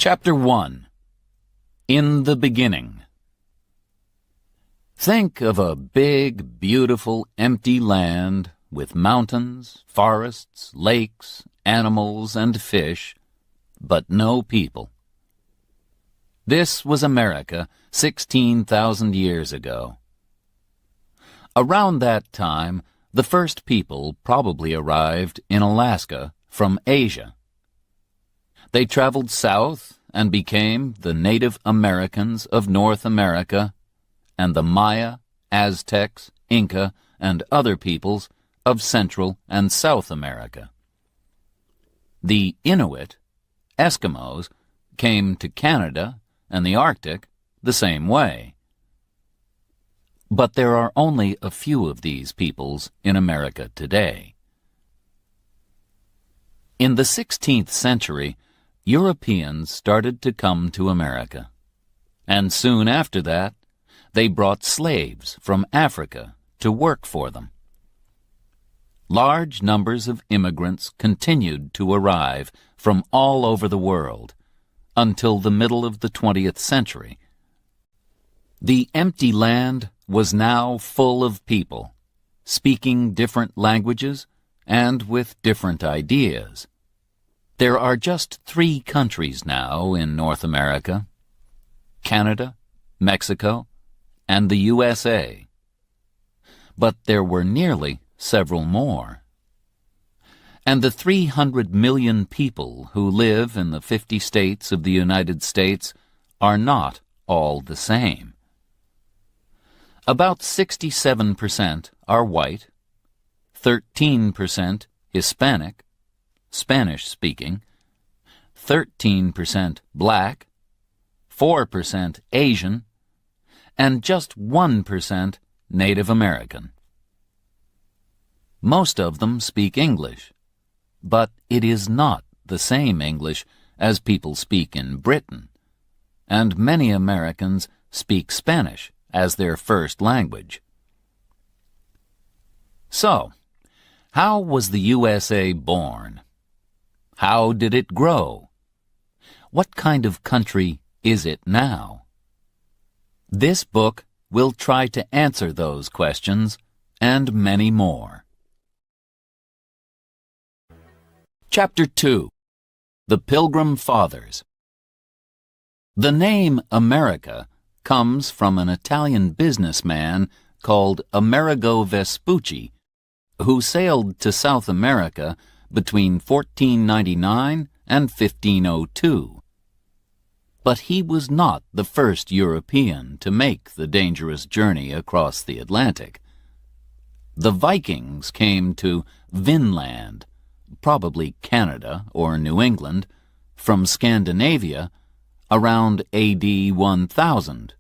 Chapter 1. In the Beginning. Think of a big, beautiful, empty land with mountains, forests, lakes, animals, and fish, but no people. This was America 16,000 years ago. Around that time, the first people probably arrived in Alaska from Asia. They traveled south and became the Native Americans of North America and the Maya, Aztecs, Inca, and other peoples of Central and South America. The Inuit, Eskimos, came to Canada and the Arctic the same way. But there are only a few of these peoples in America today. In the 16th century, Europeans started to come to America, and soon after that, they brought slaves from Africa to work for them. Large numbers of immigrants continued to arrive from all over the world until the middle of the 20th century. The empty land was now full of people, speaking different languages and with different ideas. There are just 3 countries now in North America: Canada, Mexico, and the USA. But there were nearly several more. And the 300 million people who live in the 50 states of the United States are not all the same. About 67% are white, 13% Hispanic, Spanish-speaking, 13% black, 4% Asian, and just 1% Native American. Most of them speak English, but it is not the same English as people speak in Britain, and many Americans speak Spanish as their first language. So, how was the USA born? How did it grow? What kind of country is it now? This book will try to answer those questions and many more. Chapter 2. The Pilgrim Fathers. The name America comes from an Italian businessman called Amerigo Vespucci, who sailed to South America between 1499 and 1502. But he was not the first European to make the dangerous journey across the Atlantic. The Vikings came to Vinland, probably Canada or New England, from Scandinavia around AD 1000.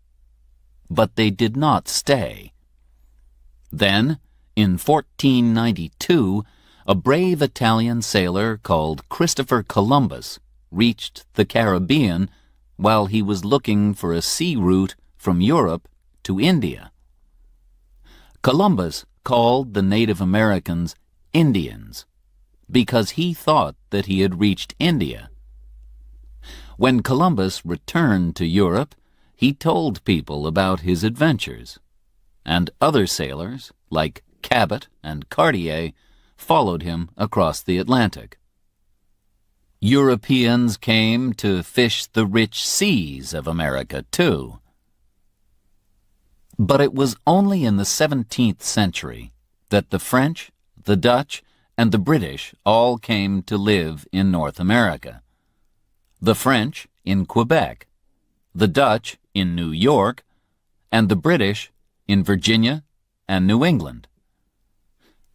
But they did not stay. Then, in 1492, a brave Italian sailor called Christopher Columbus reached the Caribbean while he was looking for a sea route from Europe to India. Columbus called the Native Americans Indians because he thought that he had reached India. When Columbus returned to Europe, he told people about his adventures, and other sailors, like Cabot and Cartier, followed him across the Atlantic. Europeans came to fish the rich seas of America, too. But it was only in the 17th century that the French, the Dutch, and the British all came to live in North America. The French in Quebec, the Dutch in New York, and the British in Virginia and New England.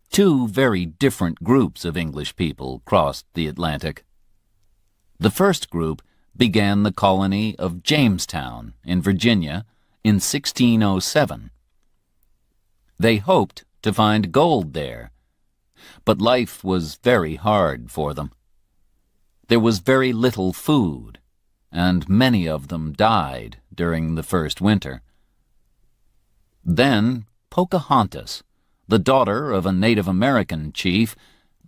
2 very different groups of English people crossed the Atlantic. The first group began the colony of Jamestown in Virginia in 1607. They hoped to find gold there, but life was very hard for them. There was very little food, and many of them died during the first winter. Then Pocahontas, the daughter of a Native American chief,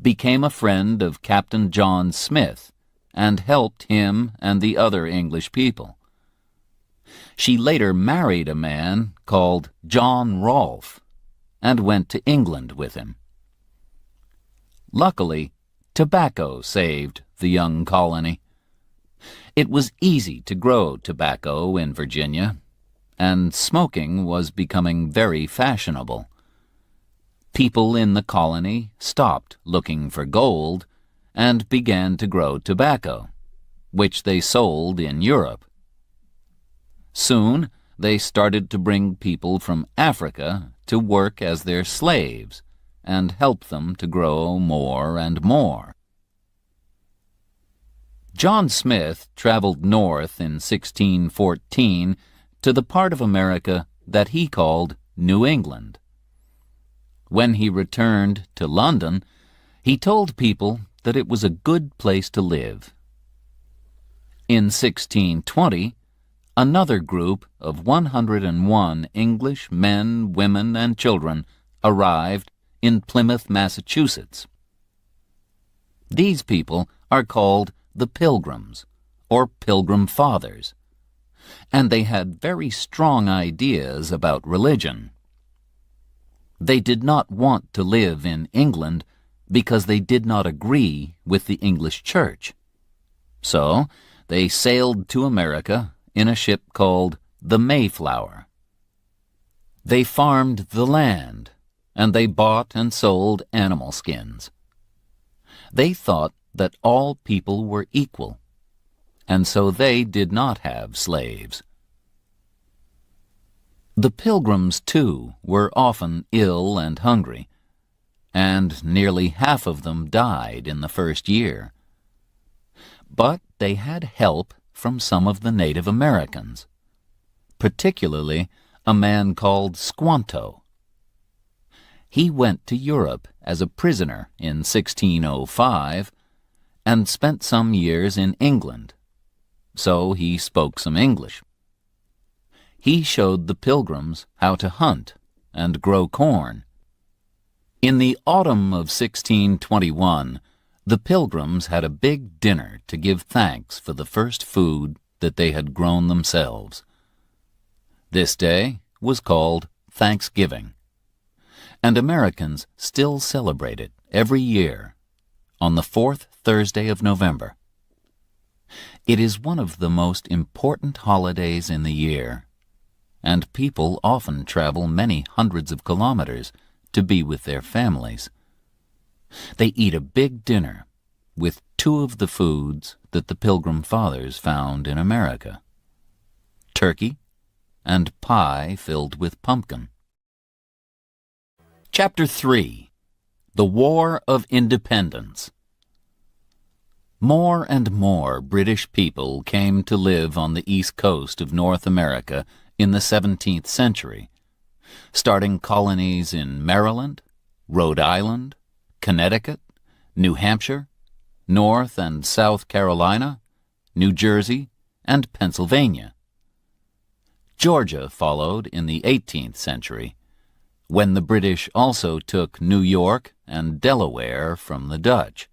became a friend of Captain John Smith and helped him and the other English people. She later married a man called John Rolfe and went to England with him. Luckily, tobacco saved the young colony. It was easy to grow tobacco in Virginia, and smoking was becoming very fashionable. People in the colony stopped looking for gold and began to grow tobacco, which they sold in Europe. Soon, they started to bring people from Africa to work as their slaves and help them to grow more and more. John Smith traveled north in 1614 to the part of America that he called New England. When he returned to London, he told people that it was a good place to live. In 1620, another group of 101 English men, women, and children arrived in Plymouth, Massachusetts. These people are called the Pilgrims, or Pilgrim Fathers, and they had very strong ideas about religion. They did not want to live in England because they did not agree with the English Church. So they sailed to America in a ship called the Mayflower. They farmed the land, and they bought and sold animal skins. They thought that all people were equal, and so they did not have slaves. The Pilgrims, too, were often ill and hungry, and nearly half of them died in the first year. But they had help from some of the Native Americans, particularly a man called Squanto. He went to Europe as a prisoner in 1605 and spent some years in England, so he spoke some English. He showed the Pilgrims how to hunt and grow corn. In the autumn of 1621, the Pilgrims had a big dinner to give thanks for the first food that they had grown themselves. This day was called Thanksgiving, and Americans still celebrate it every year on the fourth Thursday of November. It is one of the most important holidays in the year, and people often travel many hundreds of kilometers to be with their families. They eat a big dinner with two of the foods that the Pilgrim Fathers found in America: turkey and pie filled with pumpkin. Chapter 3. The War of Independence. More and more British people came to live on the east coast of North America in the 17th century, starting colonies in Maryland, Rhode Island, Connecticut, New Hampshire, North and South Carolina, New Jersey, and Pennsylvania. Georgia followed in the 18th century, when the British also took New York and Delaware from the Dutch.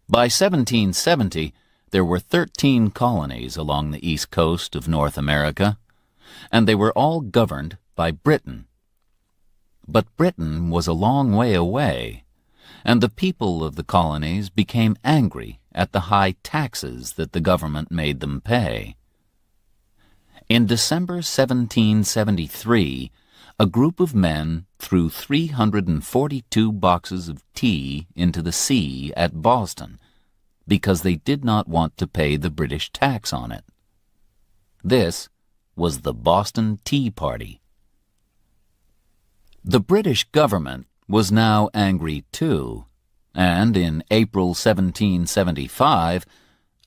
By 1770, there were 13 colonies along the east coast of North America, and they were all governed by Britain. But Britain was a long way away, and the people of the colonies became angry at the high taxes that the government made them pay. In December 1773, a group of men threw 342 boxes of tea into the sea at Boston because they did not want to pay the British tax on it. This was the Boston Tea Party. The British government was now angry too, and in April 1775,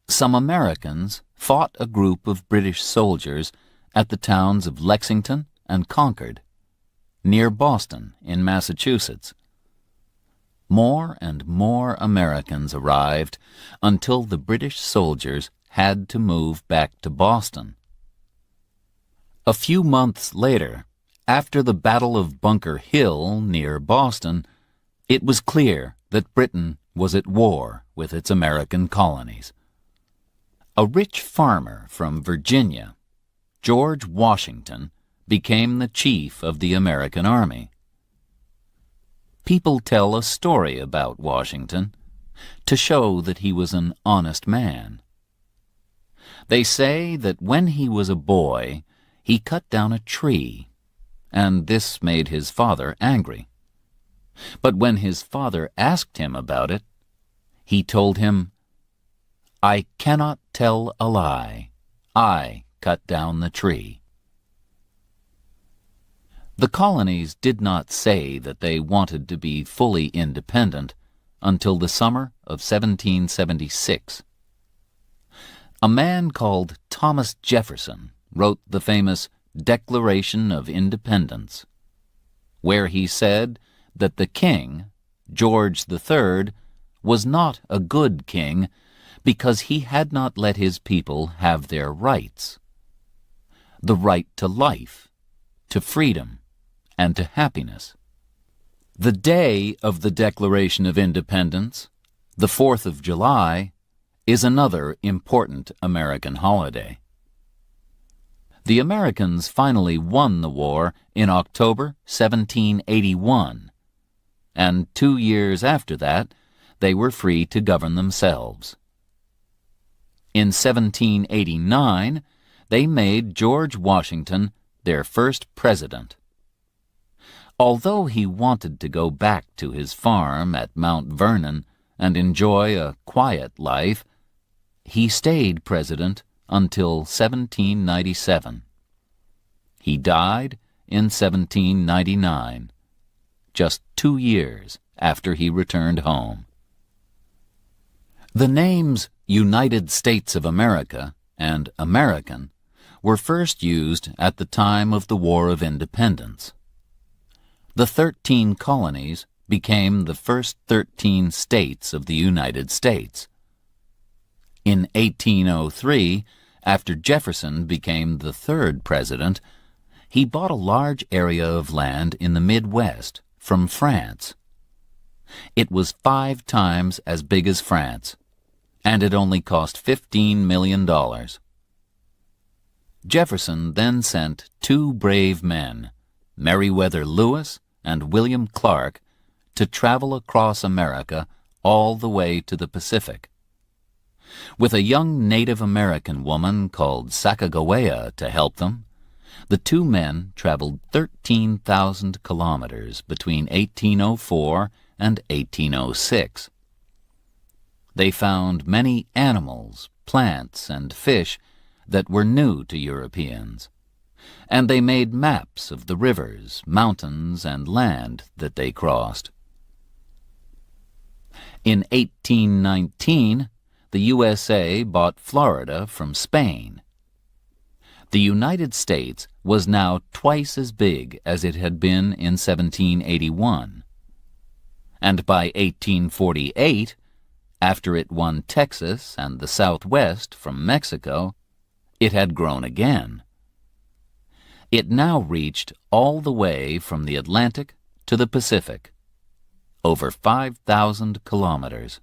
some Americans fought a group of British soldiers at the towns of Lexington and Concord, near Boston in Massachusetts. More and more Americans arrived until the British soldiers had to move back to Boston. A few months later, after the Battle of Bunker Hill near Boston, it was clear that Britain was at war with its American colonies. A rich farmer from Virginia, George Washington, became the chief of the American Army. People tell a story about Washington to show that he was an honest man. They say that when he was a boy, he cut down a tree, and this made his father angry. But when his father asked him about it, he told him, "I cannot tell a lie. I cut down the tree." The colonies did not say that they wanted to be fully independent until the summer of 1776. A man called Thomas Jefferson wrote the famous Declaration of Independence, where he said that the king, George III, was not a good king because he had not let his people have their rights: the right to life, to freedom, and to happiness. The day of the Declaration of Independence, the 4th of July, is another important American holiday. The Americans finally won the war in October 1781, and 2 years after that, they were free to govern themselves. In 1789, they made George Washington their first president. Although he wanted to go back to his farm at Mount Vernon and enjoy a quiet life, he stayed president until 1797. He died in 1799, just 2 years after he returned home. The names United States of America and American were first used at the time of the War of Independence. The 13 colonies became the first 13 states of the United States. In 1803, after Jefferson became the 3rd president, he bought a large area of land in the Midwest from France. It was 5 times as big as France, and it only cost $15 million. Jefferson then sent 2 brave men, Meriwether Lewis and William Clark, to travel across America all the way to the Pacific. With a young Native American woman called Sacagawea to help them, the 2 men traveled 13,000 kilometers between 1804 and 1806. They found many animals, plants, and fish that were new to Europeans, and they made maps of the rivers, mountains, and land that they crossed. In 1819, the USA bought Florida from Spain. The United States was now twice as big as it had been in 1781. And by 1848, after it won Texas and the Southwest from Mexico, it had grown again. It now reached all the way from the Atlantic to the Pacific, over 5,000 kilometers.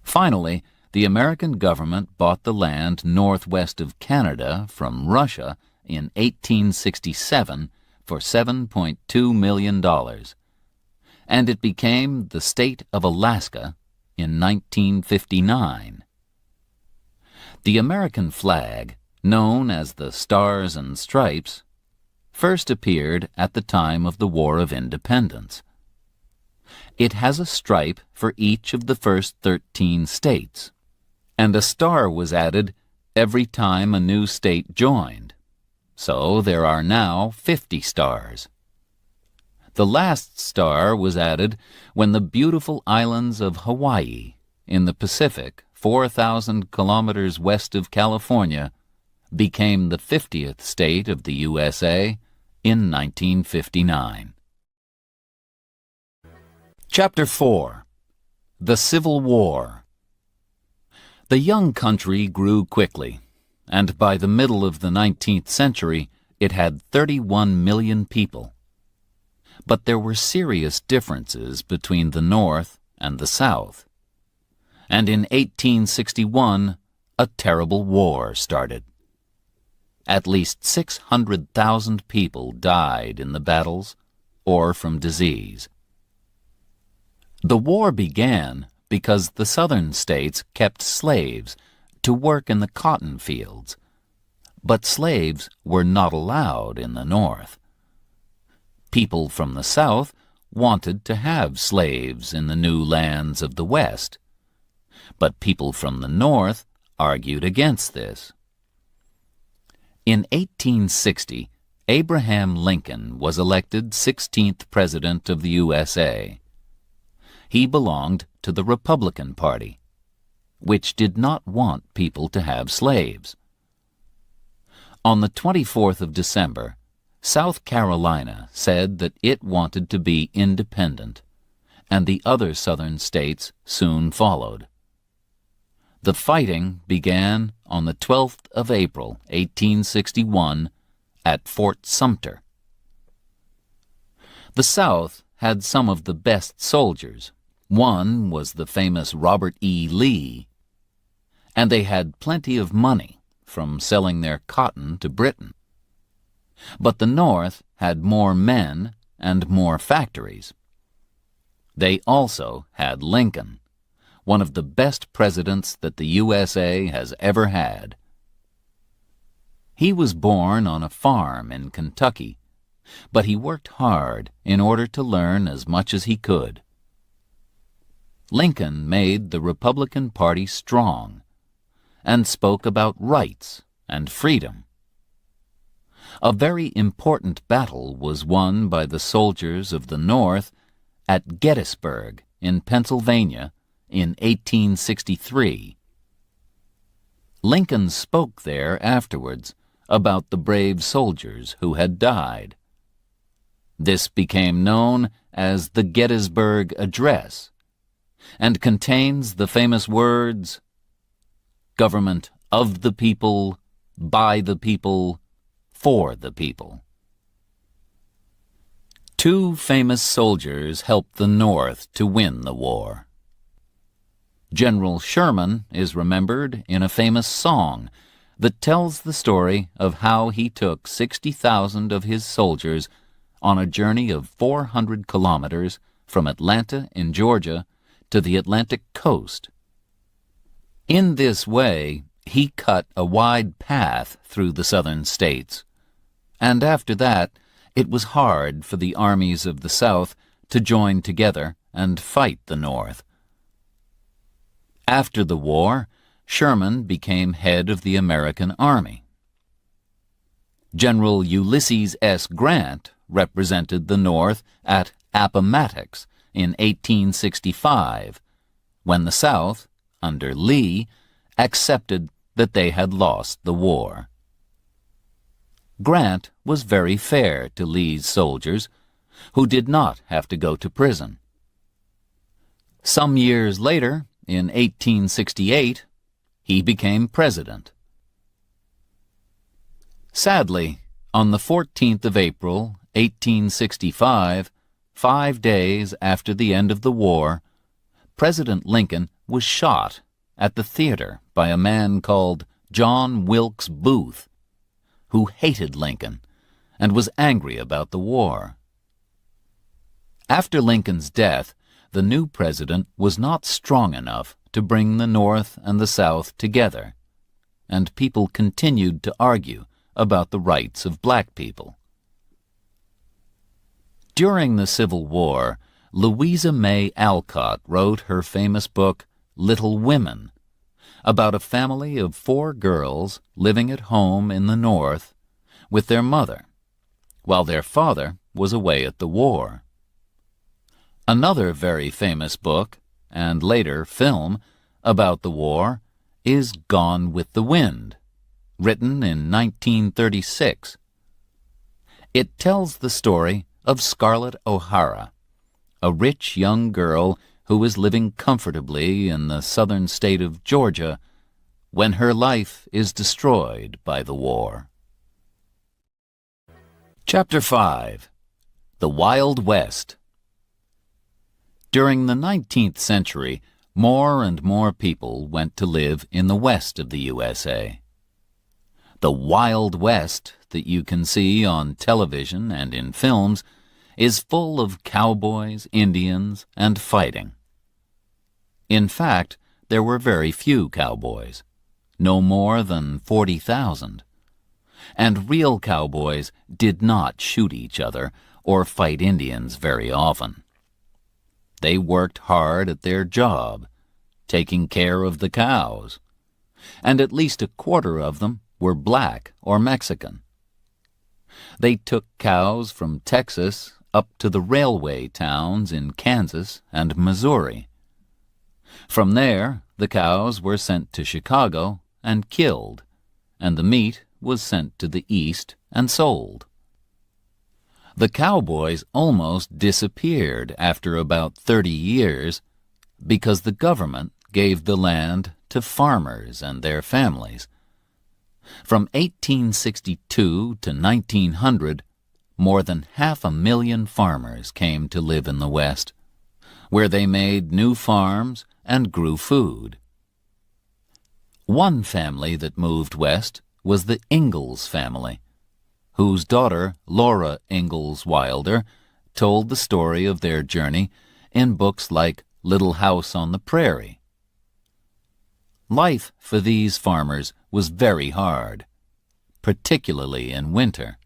Finally, the American government bought the land northwest of Canada from Russia in 1867 for $7.2 million, and it became the state of Alaska in 1959. The American flag, known as the Stars and Stripes, first appeared at the time of the War of Independence. It has a stripe for each of the first 13 states, and a star was added every time a new state joined. So there are now 50 stars. The last star was added when the beautiful islands of Hawaii, in the Pacific, 4,000 kilometers west of California, became the 50th state of the USA in 1959. Chapter 4. The Civil War. The young country grew quickly, and by the middle of the 19th century it had 31 million people. But there were serious differences between the North and the South. And in 1861, a terrible war started. At least 600,000 people died in the battles or from disease. The war began because the southern states kept slaves to work in the cotton fields, but slaves were not allowed in the North. People from the South wanted to have slaves in the new lands of the West, but people from the North argued against this. In 1860, Abraham Lincoln was elected 16th President of the USA. He belonged to the Republican Party, which did not want people to have slaves. On the 24th of December, South Carolina said that it wanted to be independent, and the other southern states soon followed. The fighting began on the 12th of April, 1861, at Fort Sumter. The South had some of the best soldiers. One was the famous Robert E. Lee, and they had plenty of money from selling their cotton to Britain. But the North had more men and more factories. They also had Lincoln, one of the best presidents that the USA has ever had. He was born on a farm in Kentucky, but he worked hard in order to learn as much as he could. Lincoln made the Republican Party strong and spoke about rights and freedom. A very important battle was won by the soldiers of the North at Gettysburg in Pennsylvania in 1863. Lincoln spoke there afterwards about the brave soldiers who had died. This became known as the Gettysburg Address and contains the famous words, "Government of the people, by the people, for the people." Two famous soldiers helped the North to win the war. General Sherman is remembered in a famous song that tells the story of how he took 60,000 of his soldiers on a journey of 400 kilometers from Atlanta in Georgia to the Atlantic coast. In this way, he cut a wide path through the southern states, and after that, it was hard for the armies of the South to join together and fight the North. After the war, Sherman became head of the American Army. General Ulysses S. Grant represented the North at Appomattox in 1865, when the South, under Lee, accepted that they had lost the war. Grant was very fair to Lee's soldiers, who did not have to go to prison. Some years later, in 1868, he became president. Sadly, on the 14th of April, 1865, 5 days after the end of the war, President Lincoln was shot at the theater by a man called John Wilkes Booth, who hated Lincoln and was angry about the war. After Lincoln's death, the new president was not strong enough to bring the North and the South together, and people continued to argue about the rights of black people. During the Civil War, Louisa May Alcott wrote her famous book, Little Women, about a family of 4 girls living at home in the North with their mother, while their father was away at the war. Another very famous book, and later film, about the war is Gone with the Wind, written in 1936. It tells the story of Scarlett O'Hara, a rich young girl who was living comfortably in the southern state of Georgia when her life is destroyed by the war. Chapter 5. The Wild West. During the 19th century, more and more people went to live in the west of the USA. The Wild West that you can see on television and in films is full of cowboys, Indians, and fighting. In fact, there were very few cowboys, no more than 40,000. And real cowboys did not shoot each other or fight Indians very often. They worked hard at their job, taking care of the cows, and at least a quarter of them were black or Mexican. They took cows from Texas up to the railway towns in Kansas and Missouri. From there, the cows were sent to Chicago and killed, and the meat was sent to the East and sold. The cowboys almost disappeared after about 30 years because the government gave the land to farmers and their families. From 1862 to 1900, more than 500,000 farmers came to live in the West, where they made new farms and grew food. One family that moved west was the Ingalls family, whose daughter, Laura Ingalls Wilder, told the story of their journey in books like Little House on the Prairie. Life for these farmers was very hard, particularly in winter.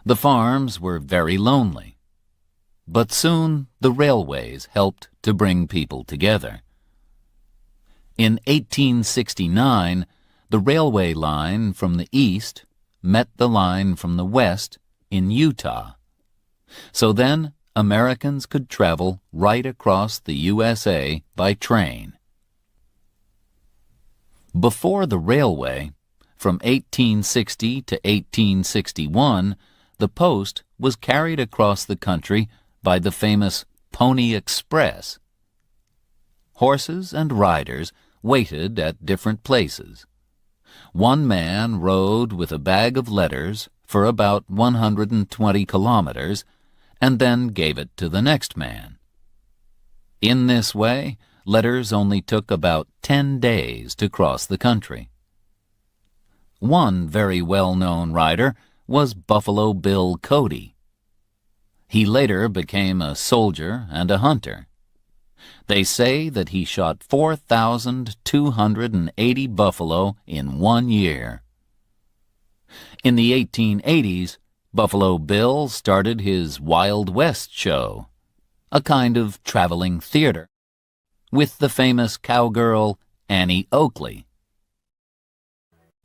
The farms were very lonely, but soon the railways helped to bring people together. In 1869, the railway line from the east met the line from the west in Utah. So then Americans could travel right across the USA by train. Before the railway, from 1860 to 1861, the post was carried across the country by the famous Pony Express. Horses and riders waited at different places. One man rode with a bag of letters for about 120 kilometers and then gave it to the next man. In this way, letters only took about 10 days to cross the country. One very well-known rider was Buffalo Bill Cody. He later became a soldier and a hunter. They say that he shot 4,280 buffalo in 1 year. In the 1880s, Buffalo Bill started his Wild West show, a kind of traveling theater, with the famous cowgirl Annie Oakley.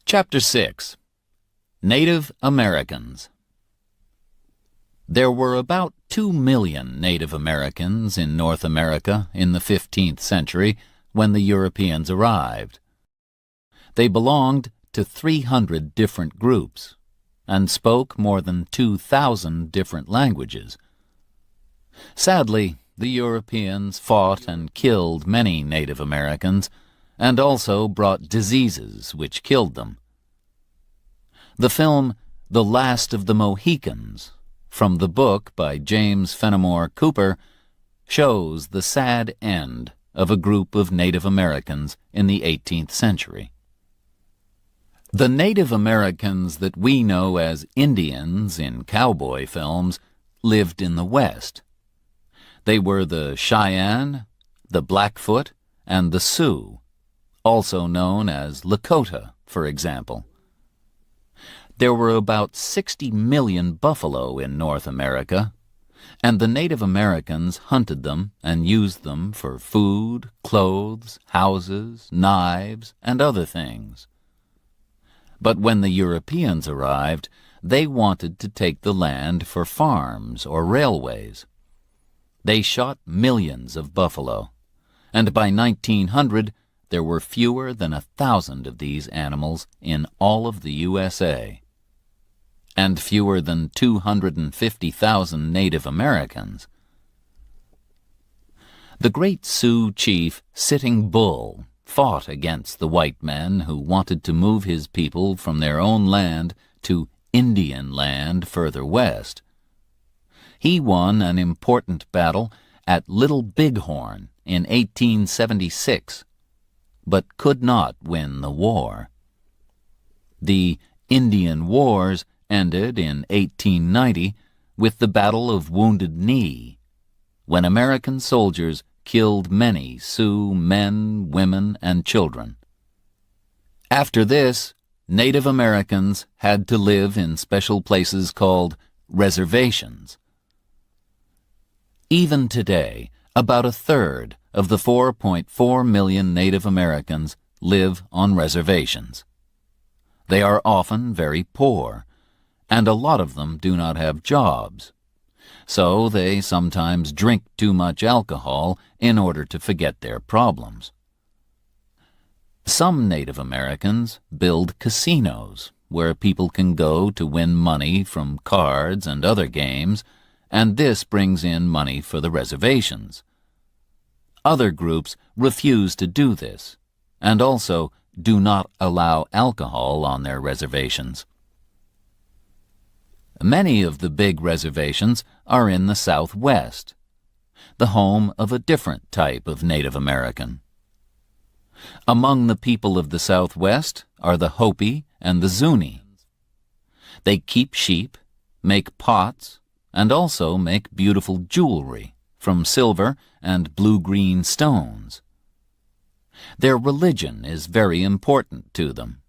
Chapter 6. Native Americans. There were about 2 million Native Americans in North America in the 15th century when the Europeans arrived. They belonged to 300 different groups and spoke more than 2,000 different languages. Sadly, the Europeans fought and killed many Native Americans and also brought diseases which killed them. The film The Last of the Mohicans, from the book by James Fenimore Cooper, shows the sad end of a group of Native Americans in the 18th century. The Native Americans that we know as Indians in cowboy films lived in the West. They were the Cheyenne, the Blackfoot, and the Sioux, also known as Lakota, for example. There were about 60 million buffalo in North America, and the Native Americans hunted them and used them for food, clothes, houses, knives, and other things. But when the Europeans arrived, they wanted to take the land for farms or railways. They shot millions of buffalo, and by 1900 there were fewer than 1,000 of these animals in all of the USA, and fewer than 250,000 Native Americans. The great Sioux chief Sitting Bull fought against the white men who wanted to move his people from their own land to Indian land further west. He won an important battle at Little Bighorn in 1876, but could not win the war. The Indian Wars ended in 1890 with the Battle of Wounded Knee, when American soldiers killed many Sioux men, women, and children. After this, Native Americans had to live in special places called reservations. Even today, about a third of the 4.4 million Native Americans live on reservations. They are often very poor, and a lot of them do not have jobs. So they sometimes drink too much alcohol in order to forget their problems. Some Native Americans build casinos where people can go to win money from cards and other games, and this brings in money for the reservations. Other groups refuse to do this, and also do not allow alcohol on their reservations. Many of the big reservations are in the Southwest, the home of a different type of Native American. Among the people of the Southwest are the Hopi and the Zuni. They keep sheep, make pots, and also make beautiful jewelry from silver and blue-green stones. Their religion is very important to them.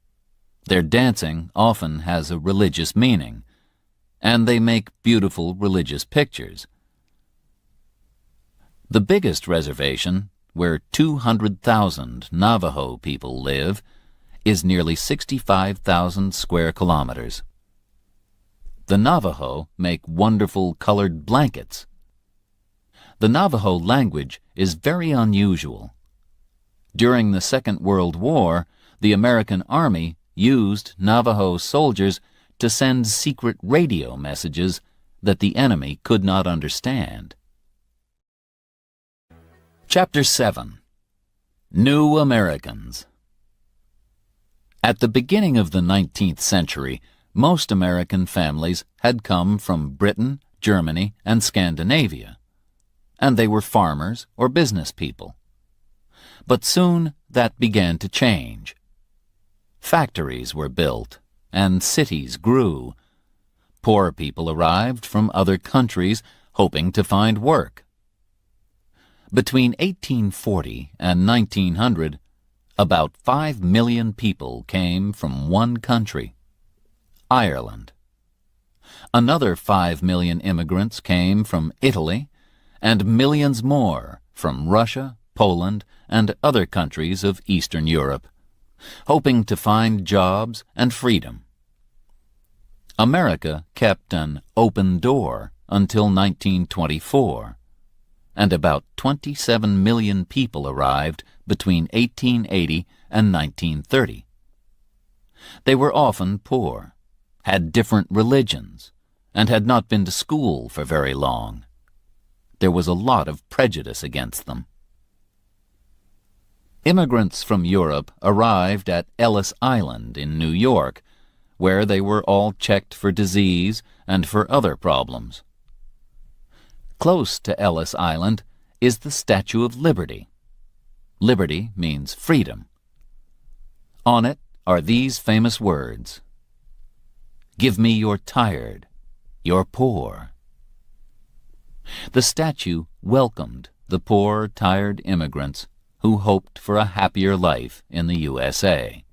Their dancing often has a religious meaning, and they make beautiful religious pictures. The biggest reservation, where 200,000 Navajo people live, is nearly 65,000 square kilometers. The Navajo make wonderful colored blankets. The Navajo language is very unusual. During the Second World War, the American Army used Navajo soldiers to send secret radio messages that the enemy could not understand. Chapter 7. New Americans. At the beginning of the 19th century, most American families had come from Britain, Germany, and Scandinavia, and they were farmers or business people. But soon that began to change. Factories were built, and cities grew. Poor people arrived from other countries hoping to find work. Between 1840 and 1900, about 5 million people came from one country, Ireland. Another 5 million immigrants came from Italy, and millions more from Russia, Poland, and other countries of Eastern Europe, hoping to find jobs and freedom. America kept an open door until 1924, and about 27 million people arrived between 1880 and 1930. They were often poor, had different religions, and had not been to school for very long. There was a lot of prejudice against them. Immigrants from Europe arrived at Ellis Island in New York, where they were all checked for disease and for other problems. Close to Ellis Island is the Statue of Liberty. Liberty means freedom. On it are these famous words: "Give me your tired, your poor." The statue welcomed the poor, tired immigrants who hoped for a happier life in the USA.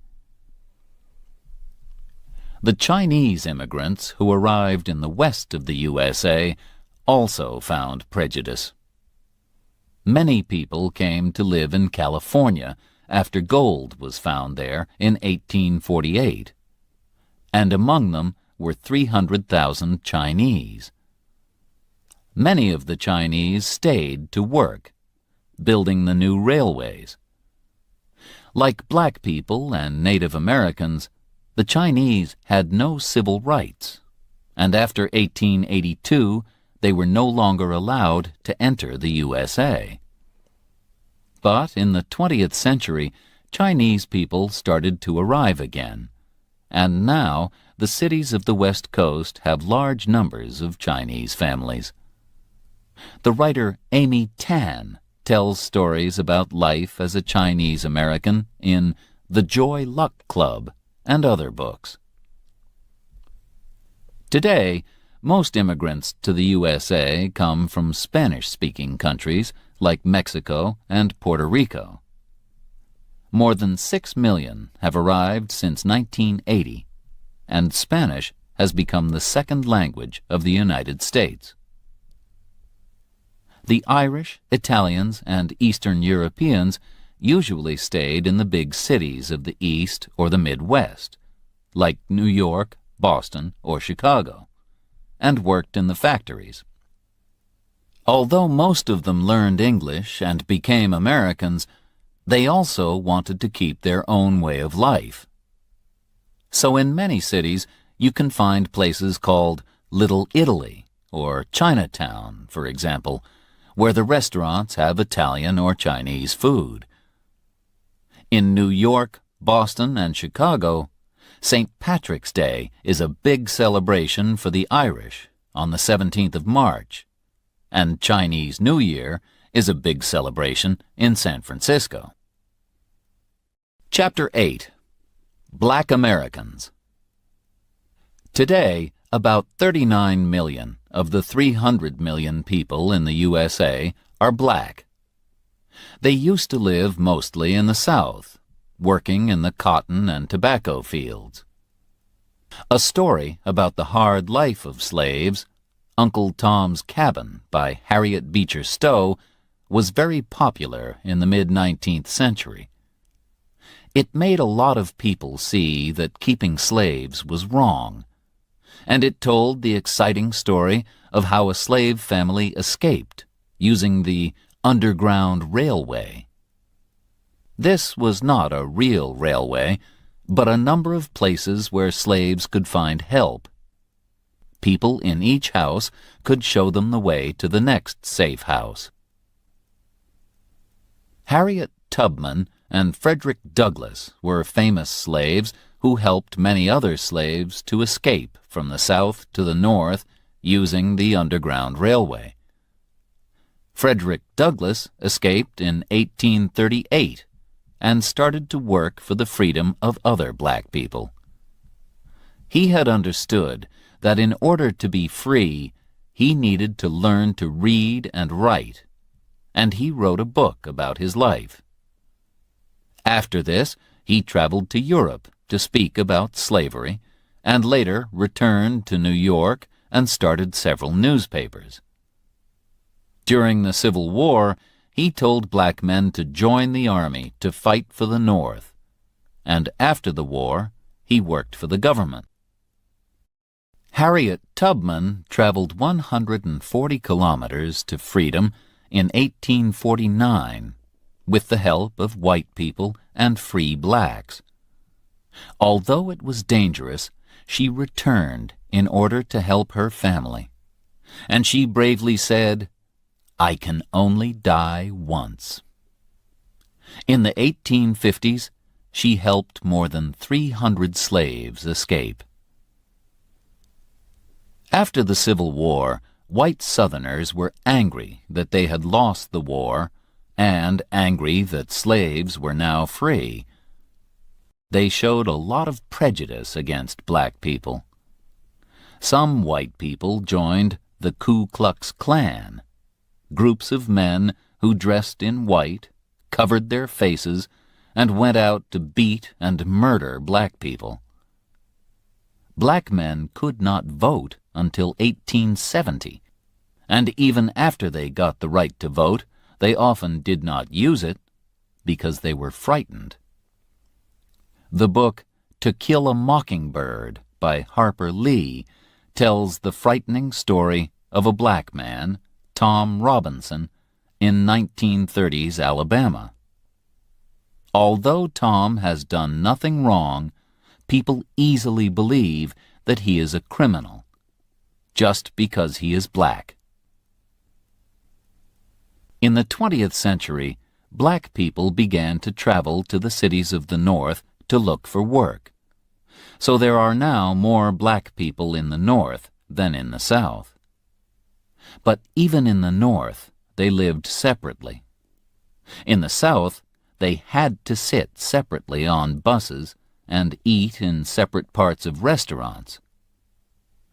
The Chinese immigrants who arrived in the west of the USA also found prejudice. Many people came to live in California after gold was found there in 1848, and among them were 300,000 Chinese. Many of the Chinese stayed to work, building the new railways. Like black people and Native Americans, the Chinese had no civil rights, and after 1882 they were no longer allowed to enter the USA. But in the 20th century, Chinese people started to arrive again, and now the cities of the West Coast have large numbers of Chinese families. The writer Amy Tan tells stories about life as a Chinese American in The Joy Luck Club and other books. Today, most immigrants to the USA come from Spanish-speaking countries like Mexico and Puerto Rico. More than 6 million have arrived since 1980, and Spanish has become the second language of the United States. The Irish, Italians, and Eastern Europeans usually stayed in the big cities of the East or the Midwest, like New York, Boston, or Chicago, and worked in the factories. Although most of them learned English and became Americans, they also wanted to keep their own way of life. So in many cities, you can find places called Little Italy or Chinatown, for example, where the restaurants have Italian or Chinese food. In New York, Boston, and Chicago, St. Patrick's Day is a big celebration for the Irish on the 17th of March, and Chinese New Year is a big celebration in San Francisco. Chapter 8. Black Americans. Today, about 39 million of the 300 million people in the USA are black. They used to live mostly in the South, working in the cotton and tobacco fields. A story about the hard life of slaves, Uncle Tom's Cabin by Harriet Beecher Stowe, was very popular in the mid-19th century. It made a lot of people see that keeping slaves was wrong, and it told the exciting story of how a slave family escaped using the Underground Railway. This was not a real railway, but a number of places where slaves could find help. People in each house could show them the way to the next safe house. Harriet Tubman and Frederick Douglass were famous slaves who helped many other slaves to escape from the South to the North using the Underground Railway. Frederick Douglass escaped in 1838 and started to work for the freedom of other black people. He had understood that in order to be free, he needed to learn to read and write, and he wrote a book about his life. After this, he traveled to Europe to speak about slavery, and later returned to New York and started several newspapers. During the Civil War, he told black men to join the army to fight for the North, and after the war, he worked for the government. Harriet Tubman traveled 140 kilometers to freedom in 1849 with the help of white people and free blacks. Although it was dangerous, she returned in order to help her family, and she bravely said, "I can only die once." In the 1850s, she helped more than 300 slaves escape. After the Civil War, white Southerners were angry that they had lost the war and angry that slaves were now free. They showed a lot of prejudice against black people. Some white people joined the Ku Klux Klan, groups of men who dressed in white, covered their faces, and went out to beat and murder black people. Black men could not vote until 1870, and even after they got the right to vote, they often did not use it because they were frightened. The book To Kill a Mockingbird by Harper Lee tells the frightening story of a black man, Tom Robinson, in 1930s Alabama. Although Tom has done nothing wrong, people easily believe that he is a criminal, just because he is black. In the 20th century, black people began to travel to the cities of the North to look for work. So there are now more black people in the North than in the South. But even in the North, they lived separately. In the South, they had to sit separately on buses and eat in separate parts of restaurants.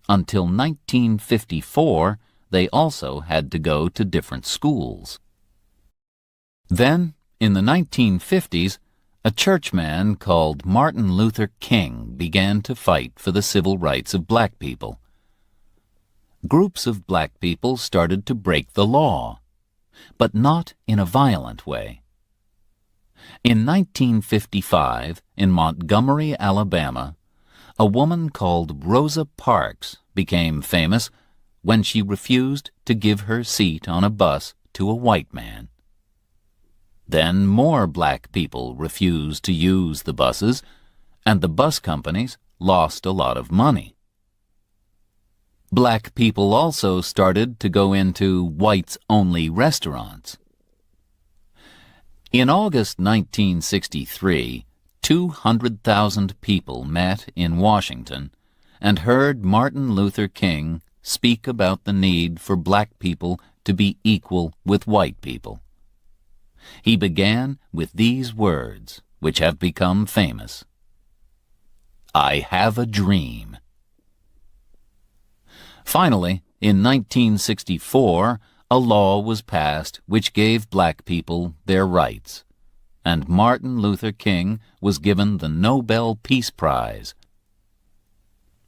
Until 1954, they also had to go to different schools. Then, in the 1950s, a churchman called Martin Luther King began to fight for the civil rights of black people. Groups of black people started to break the law, but not in a violent way. In 1955, in Montgomery, Alabama, a woman called Rosa Parks became famous when she refused to give her seat on a bus to a white man. Then more black people refused to use the buses, and the bus companies lost a lot of money. Black people also started to go into whites-only restaurants. In August 1963, 200,000 people met in Washington and heard Martin Luther King speak about the need for black people to be equal with white people. He began with these words, which have become famous. "I have a dream." Finally, in 1964, a law was passed which gave black people their rights, and Martin Luther King was given the Nobel Peace Prize.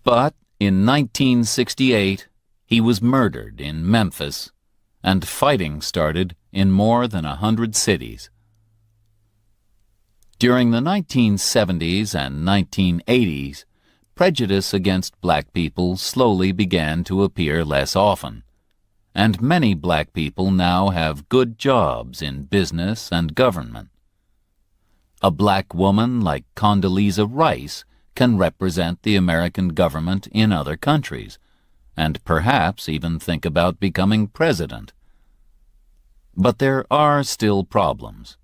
But in 1968, he was murdered in Memphis, and fighting started in more than 100 cities. During the 1970s and 1980s, prejudice against black people slowly began to appear less often, and many black people now have good jobs in business and government. A black woman like Condoleezza Rice can represent the American government in other countries, and perhaps even think about becoming president. But there are still problems.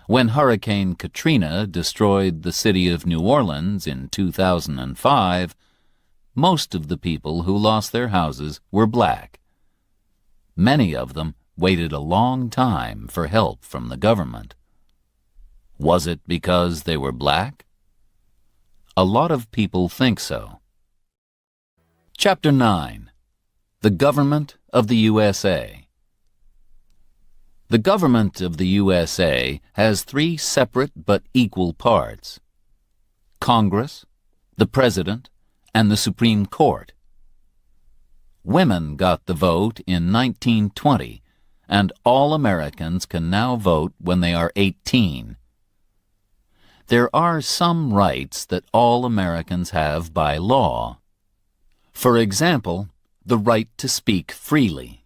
When Hurricane Katrina destroyed the city of New Orleans in 2005, most of the people who lost their houses were black. Many of them waited a long time for help from the government. Was it because they were black? A lot of people think so. Chapter 9. The Government of the USA. The government of the USA has three separate but equal parts: Congress, the President, and the Supreme Court. Women got the vote in 1920, and all Americans can now vote when they are 18. There are some rights that all Americans have by law. For example, the right to speak freely.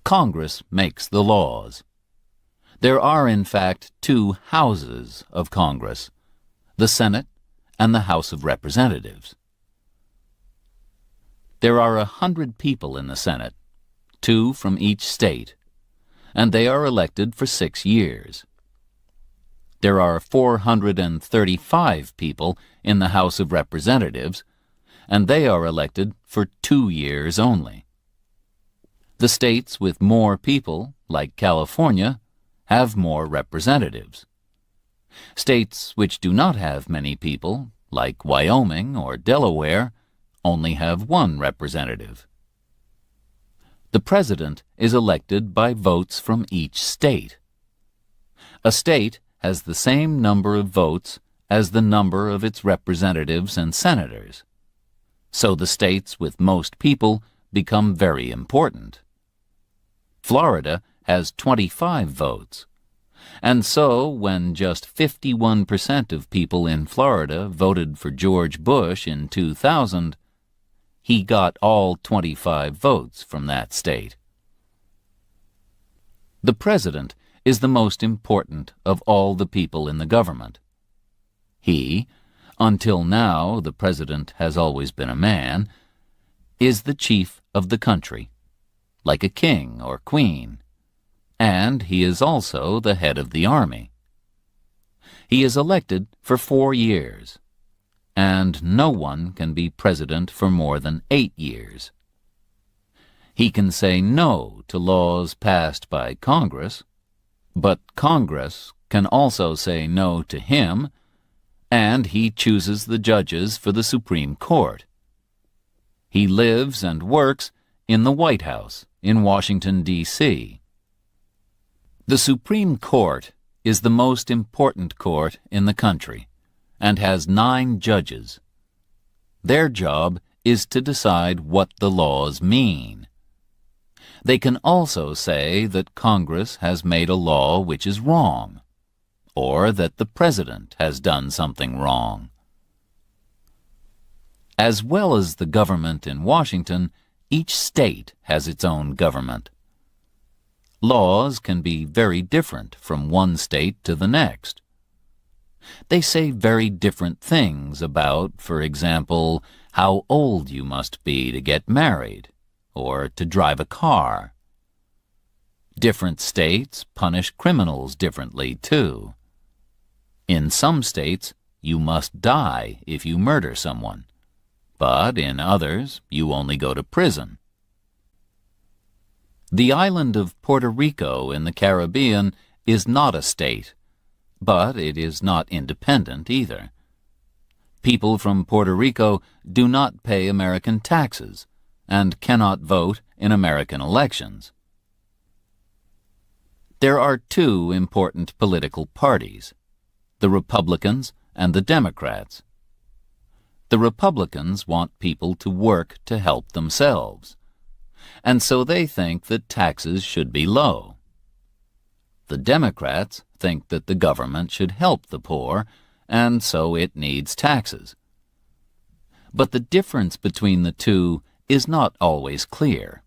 Congress makes the laws. There are, in fact, two houses of Congress, the Senate and the House of Representatives. There are 100 people in the Senate, 2 from each state, and they are elected for 6 years. There are 435 people in the House of Representatives, and they are elected for 2 years only. The states with more people, like California, have more representatives. States which do not have many people, like Wyoming or Delaware, only have 1 representative. The president is elected by votes from each state. A state has the same number of votes as the number of its representatives and senators. So the states with most people become very important. Florida has 25 votes, and so when just 51% of people in Florida voted for George Bush in 2000, he got all 25 votes from that state. The president is the most important of all the people in the government. He, until now the president has always been a man, is the chief of the country, like a king or queen, and he is also the head of the army. He is elected for 4 years, and no one can be president for more than 8 years. He can say no to laws passed by Congress, but Congress can also say no to him, and he chooses the judges for the Supreme Court. He lives and works in the White House in Washington, D.C. The Supreme Court is the most important court in the country and has 9 judges. Their job is to decide what the laws mean. They can also say that Congress has made a law which is wrong, or that the President has done something wrong. As well as the government in Washington, each state has its own government. Laws can be very different from one state to the next. They say very different things about, for example, how old you must be to get married, or to drive a car. Different states punish criminals differently, too. In some states, you must die if you murder someone, but in others, you only go to prison. The island of Puerto Rico in the Caribbean is not a state, but it is not independent either. People from Puerto Rico do not pay American taxes and cannot vote in American elections. There are 2 important political parties, the Republicans and the Democrats. The Republicans want people to work to help themselves, and so they think that taxes should be low. The Democrats think that the government should help the poor, and so it needs taxes. But the difference between the 2 is not always clear.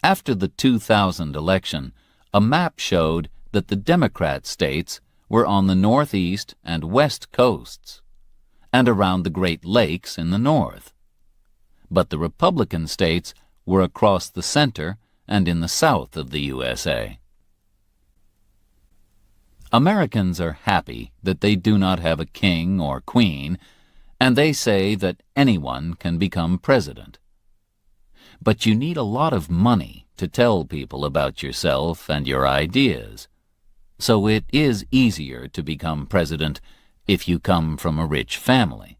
After the 2000 election, a map showed that the Democrat states were on the northeast and west coasts, and around the Great Lakes in the north. But the Republican states were across the center and in the south of the USA. Americans are happy that they do not have a king or queen, and they say that anyone can become president. But you need a lot of money to tell people about yourself and your ideas, so it is easier to become president if you come from a rich family.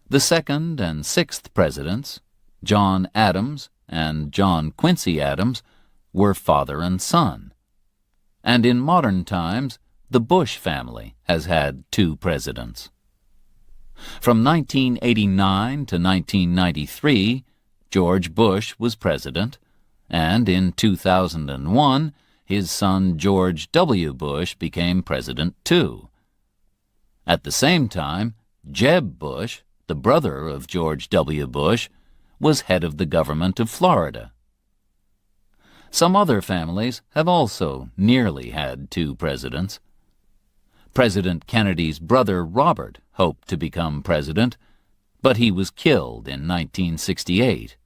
The 2nd and 6th presidents, John Adams and John Quincy Adams, were father and son. And in modern times, the Bush family has had 2 presidents. From 1989 to 1993, George Bush was president, and in 2001, his son George W. Bush became president too. At the same time, Jeb Bush, the brother of George W. Bush, was head of the government of Florida. Some other families have also nearly had 2 presidents. President Kennedy's brother Robert hoped to become president, but he was killed in 1968.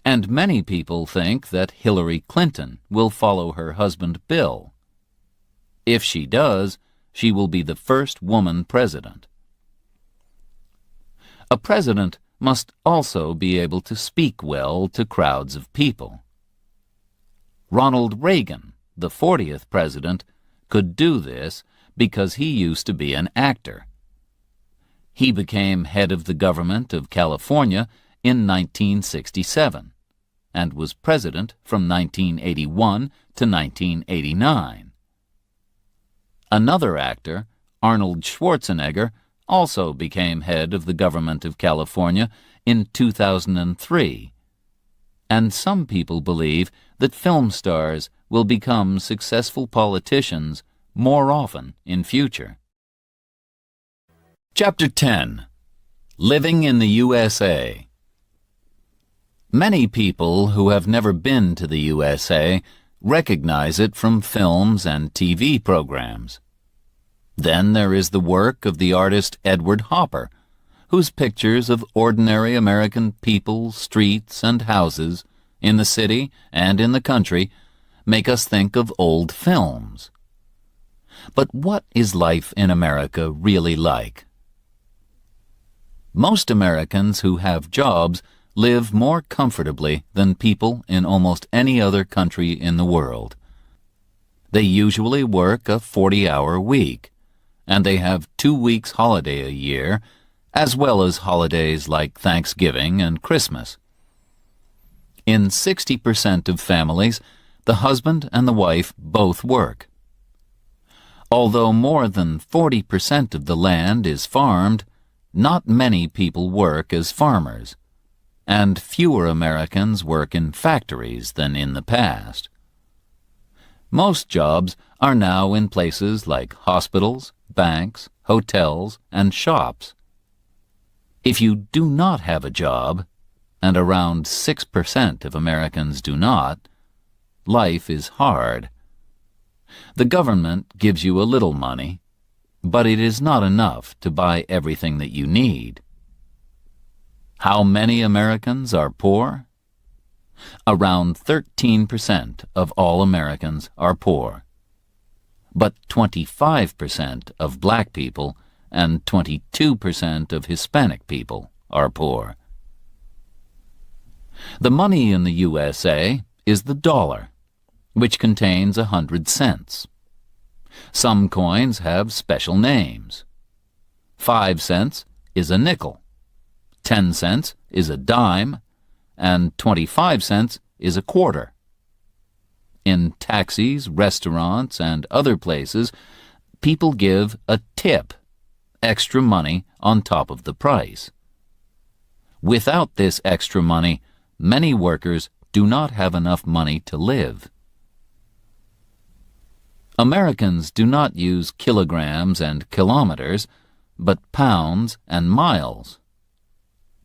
And many people think that Hillary Clinton will follow her husband Bill. If she does, she will be the first woman president. A president must also be able to speak well to crowds of people. Ronald Reagan, the 40th president, could do this because he used to be an actor. He became head of the government of California in 1967 and was president from 1981 to 1989. Another actor, Arnold Schwarzenegger, also became head of the government of California in 2003. And some people believe that film stars will become successful politicians more often in future. Chapter 10. Living in the USA. Many people who have never been to the USA recognize it from films and TV programs. Then there is the work of the artist Edward Hopper, whose pictures of ordinary American people, streets, and houses, in the city and in the country, make us think of old films. But what is life in America really like? Most Americans who have jobs live more comfortably than people in almost any other country in the world. They usually work a 40-hour week, and they have 2 weeks holiday a year, as well as holidays like Thanksgiving and Christmas. In 60% of families, the husband and the wife both work. Although more than 40% of the land is farmed, not many people work as farmers, and fewer Americans work in factories than in the past. Most jobs are now in places like hospitals, banks, hotels, and shops. If you do not have a job, and around 6% of Americans do not, life is hard. The government gives you a little money, but it is not enough to buy everything that you need. How many Americans are poor? Around 13% of all Americans are poor, but 25% of black people and 22% of Hispanic people are poor. The money in the USA is the dollar, which contains 100 cents. Some coins have special names. 5 cents is a nickel, 10 cents is a dime, and 25 cents is a quarter. In taxis, restaurants, and other places, people give a tip, extra money on top of the price. Without this extra money, many workers do not have enough money to live. Americans do not use kilograms and kilometers, but pounds and miles.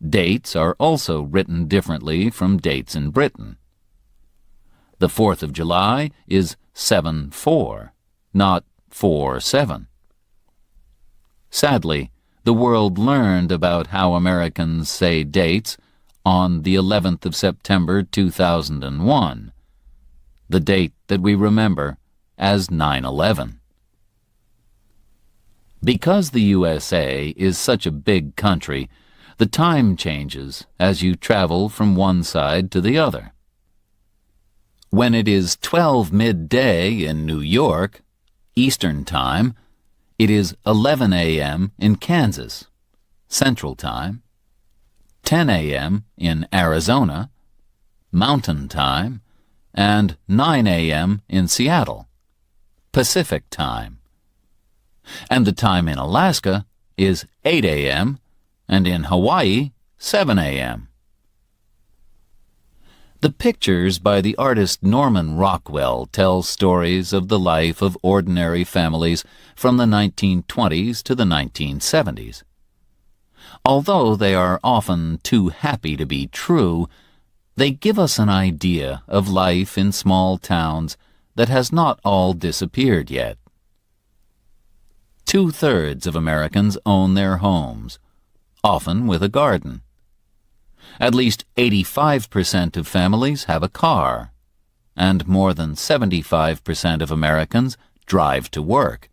Dates are also written differently from dates in Britain. The 4th of July is 7-4, not 4-7. Sadly, the world learned about how Americans say dates on the 11th of September 2001, the date that we remember as 9/11. Because the USA is such a big country, the time changes as you travel from one side to the other. When it is 12 midday in New York, Eastern Time, it is 11 a.m. in Kansas, Central Time, 10 a.m. in Arizona, Mountain Time, and 9 a.m. in Seattle, Pacific Time. And the time in Alaska is 8 a.m., and in Hawaii, 7 a.m. The pictures by the artist Norman Rockwell tell stories of the life of ordinary families from the 1920s to the 1970s. Although they are often too happy to be true, they give us an idea of life in small towns that has not all disappeared yet. 2/3 of Americans own their homes, often with a garden. At least 85% of families have a car, and more than 75% of Americans drive to work.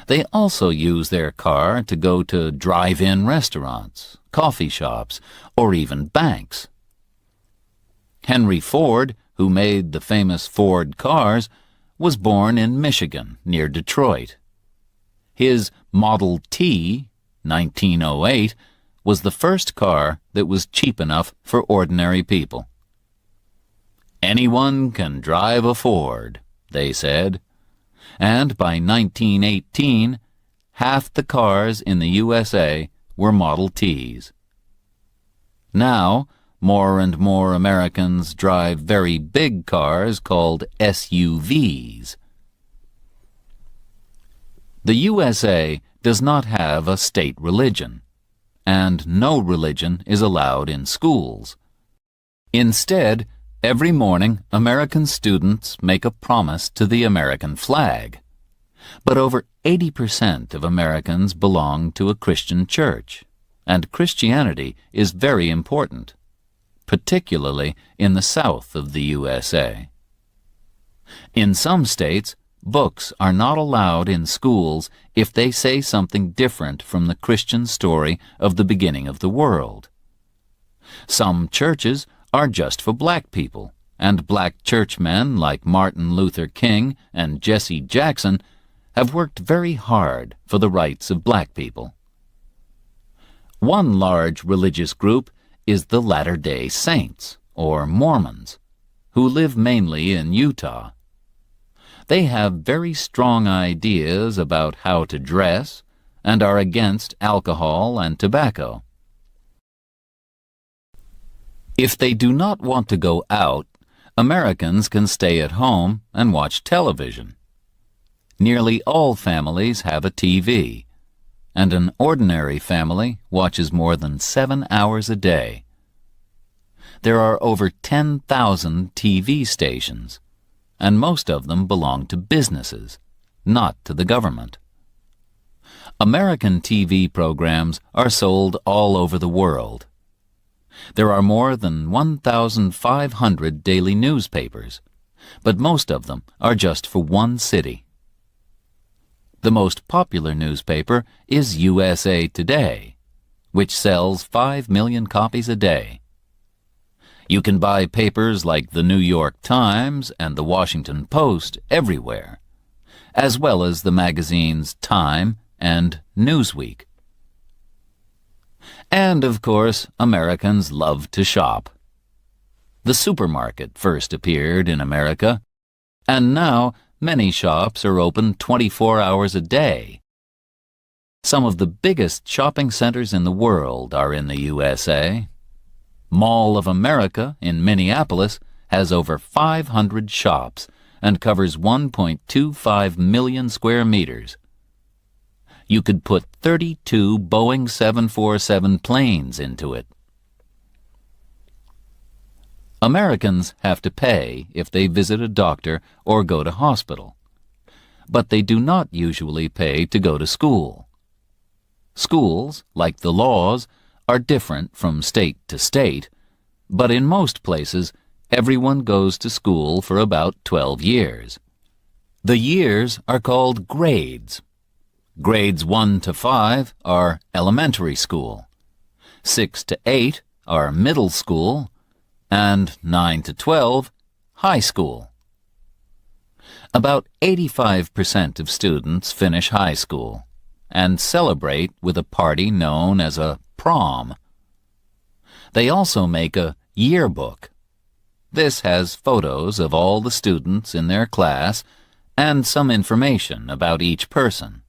They also use their car to go to drive-in restaurants, coffee shops, or even banks. Henry Ford, who made the famous Ford cars, was born in Michigan, near Detroit. His Model T, 1908, was the first car that was cheap enough for ordinary people. Anyone can drive a Ford, they said, and by 1918, half the cars in the USA were Model Ts. Now, more and more Americans drive very big cars called SUVs. The USA does not have a state religion, and no religion is allowed in schools. Instead, every morning American students make a promise to the American flag. But over 80% of Americans belong to a Christian church, and Christianity is very important, particularly in the South of the USA. In some states, books are not allowed in schools if they say something different from the Christian story of the beginning of the world. Some churches are just for black people, and black churchmen like Martin Luther King and Jesse Jackson have worked very hard for the rights of black people. One large religious group is the Latter-day Saints, or Mormons, who live mainly in Utah. They have very strong ideas about how to dress and are against alcohol and tobacco. If they do not want to go out, Americans can stay at home and watch television. Nearly all families have a TV, and an ordinary family watches more than 7 hours a day. There are over 10,000 TV stations, and most of them belong to businesses, not to the government. American TV programs are sold all over the world. There are more than 1,500 daily newspapers, but most of them are just for one city. The most popular newspaper is USA Today, which sells 5 million copies a day. You can buy papers like the New York Times and the Washington Post everywhere, as well as the magazines Time and Newsweek. And, of course, Americans love to shop. The supermarket first appeared in America, and now many shops are open 24 hours a day. Some of the biggest shopping centers in the world are in the USA. Mall of America in Minneapolis has over 500 shops and covers 1.25 million square meters. You could put 32 Boeing 747 planes into it. Americans have to pay if they visit a doctor or go to hospital, but they do not usually pay to go to school. Schools, like the laws, are different from state to state, but in most places, everyone goes to school for about 12 years. The years are called grades. Grades 1 to 5 are elementary school, 6 to 8 are middle school, and 9 to 12, high school. About 85% of students finish high school and celebrate with a party known as a prom. They also make a yearbook. This has photos of all the students in their class and some information about each person.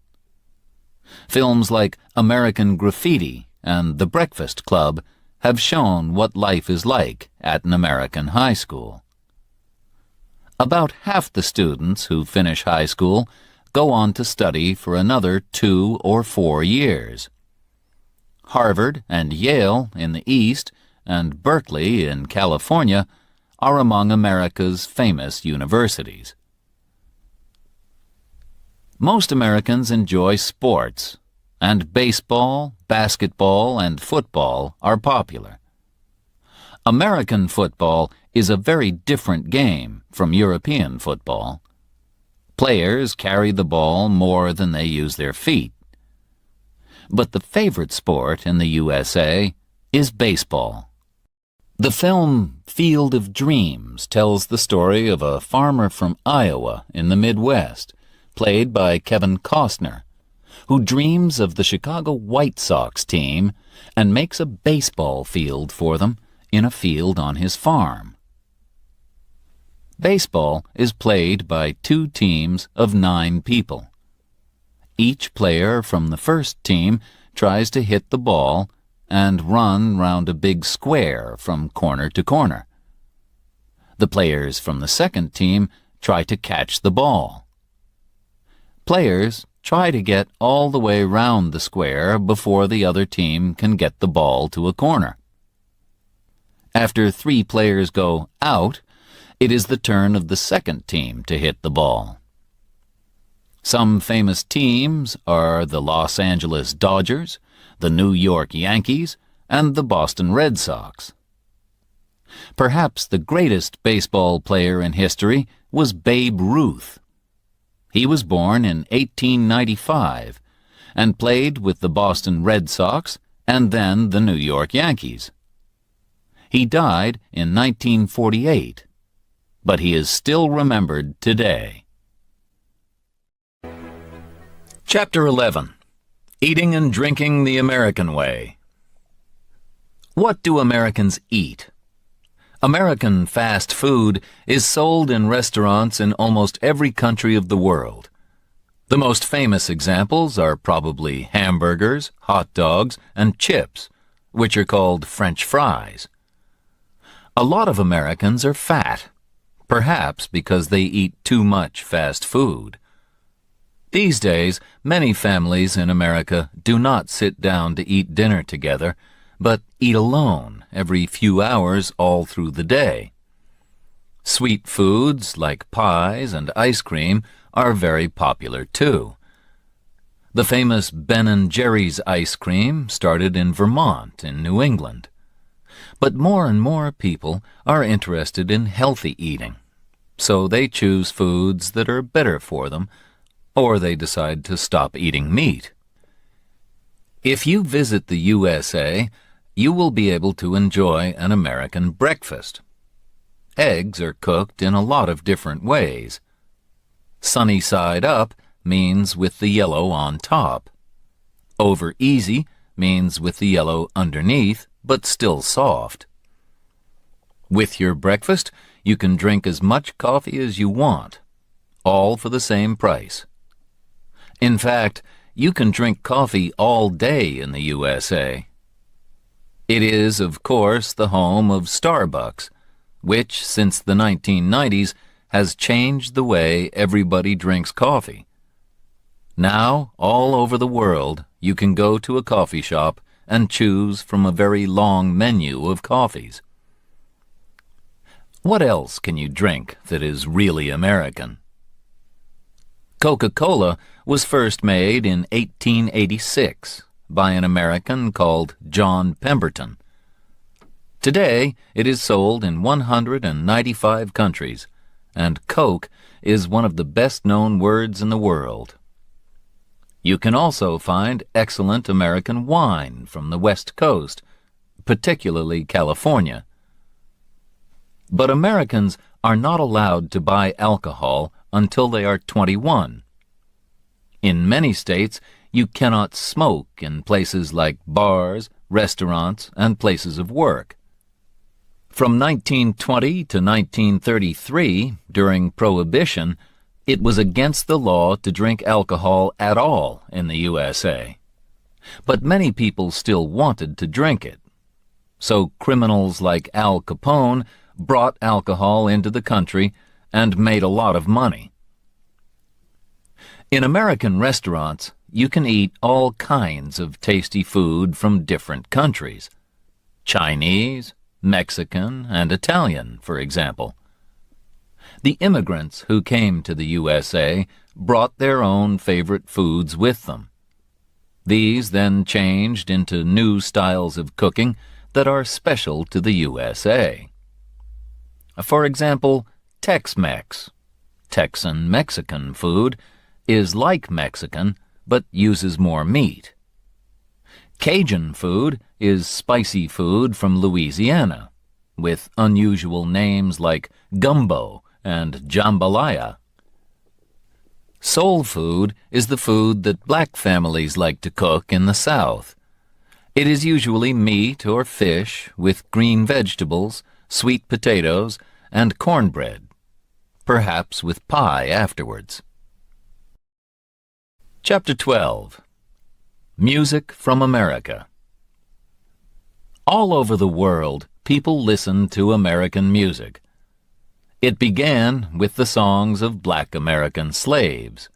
Films like American Graffiti and The Breakfast Club have shown what life is like at an American high school. About half the students who finish high school go on to study for another 2 or 4 years. Harvard and Yale in the East and Berkeley in California are among America's famous universities. Most Americans enjoy sports, and baseball, basketball, and football are popular. American football is a very different game from European football. Players carry the ball more than they use their feet. But the favorite sport in the USA is baseball. The film Field of Dreams tells the story of a farmer from Iowa in the Midwest, played by Kevin Costner, who dreams of the Chicago White Sox team and makes a baseball field for them in a field on his farm. Baseball is played by 2 teams of 9 people. Each player from the first team tries to hit the ball and run round a big square from corner to corner. The players from the second team try to catch the ball. Players try to get all the way round the square before the other team can get the ball to a corner. After 3 players go out, it is the turn of the second team to hit the ball. Some famous teams are the Los Angeles Dodgers, the New York Yankees, and the Boston Red Sox. Perhaps the greatest baseball player in history was Babe Ruth. He was born in 1895 and played with the Boston Red Sox and then the New York Yankees. He died in 1948, but he is still remembered today. Chapter 11. Eating and Drinking the American Way. What do Americans eat? American fast food is sold in restaurants in almost every country of the world. The most famous examples are probably hamburgers, hot dogs, and chips, which are called French fries. A lot of Americans are fat, perhaps because they eat too much fast food. These days, many families in America do not sit down to eat dinner together, but eat alone every few hours all through the day. Sweet foods like pies and ice cream are very popular too. The famous Ben & Jerry's ice cream started in Vermont in New England. But more and more people are interested in healthy eating, so they choose foods that are better for them, or they decide to stop eating meat. If you visit the USA, you will be able to enjoy an American breakfast. Eggs are cooked in a lot of different ways. Sunny side up means with the yellow on top. Over easy means with the yellow underneath, but still soft. With your breakfast, you can drink as much coffee as you want, all for the same price. In fact, you can drink coffee all day in the USA. It is, of course, the home of Starbucks, which, since the 1990s, has changed the way everybody drinks coffee. Now, all over the world, you can go to a coffee shop and choose from a very long menu of coffees. What else can you drink that is really American? Coca-Cola was first made in 1886 by an American called John Pemberton. Today, it is sold in 195 countries, and Coke is one of the best-known words in the world. You can also find excellent American wine from the West Coast, particularly California. But Americans are not allowed to buy alcohol until they are 21. In many states, you cannot smoke in places like bars, restaurants, and places of work. From 1920 to 1933, during Prohibition, it was against the law to drink alcohol at all in the USA. But many people still wanted to drink it. So criminals like Al Capone brought alcohol into the country and made a lot of money. In American restaurants, you can eat all kinds of tasty food from different countries. Chinese, Mexican, and Italian, for example. The immigrants who came to the USA brought their own favorite foods with them. These then changed into new styles of cooking that are special to the USA. For example, Tex-Mex, Texan Mexican food, is like Mexican, but uses more meat. Cajun food is spicy food from Louisiana, with unusual names like gumbo and jambalaya. Soul food is the food that black families like to cook in the South. It is usually meat or fish with green vegetables, sweet potatoes, and cornbread, perhaps with pie afterwards. Chapter 12. Music from America. All over the world, people listen to American music. It began with the songs of black American slaves.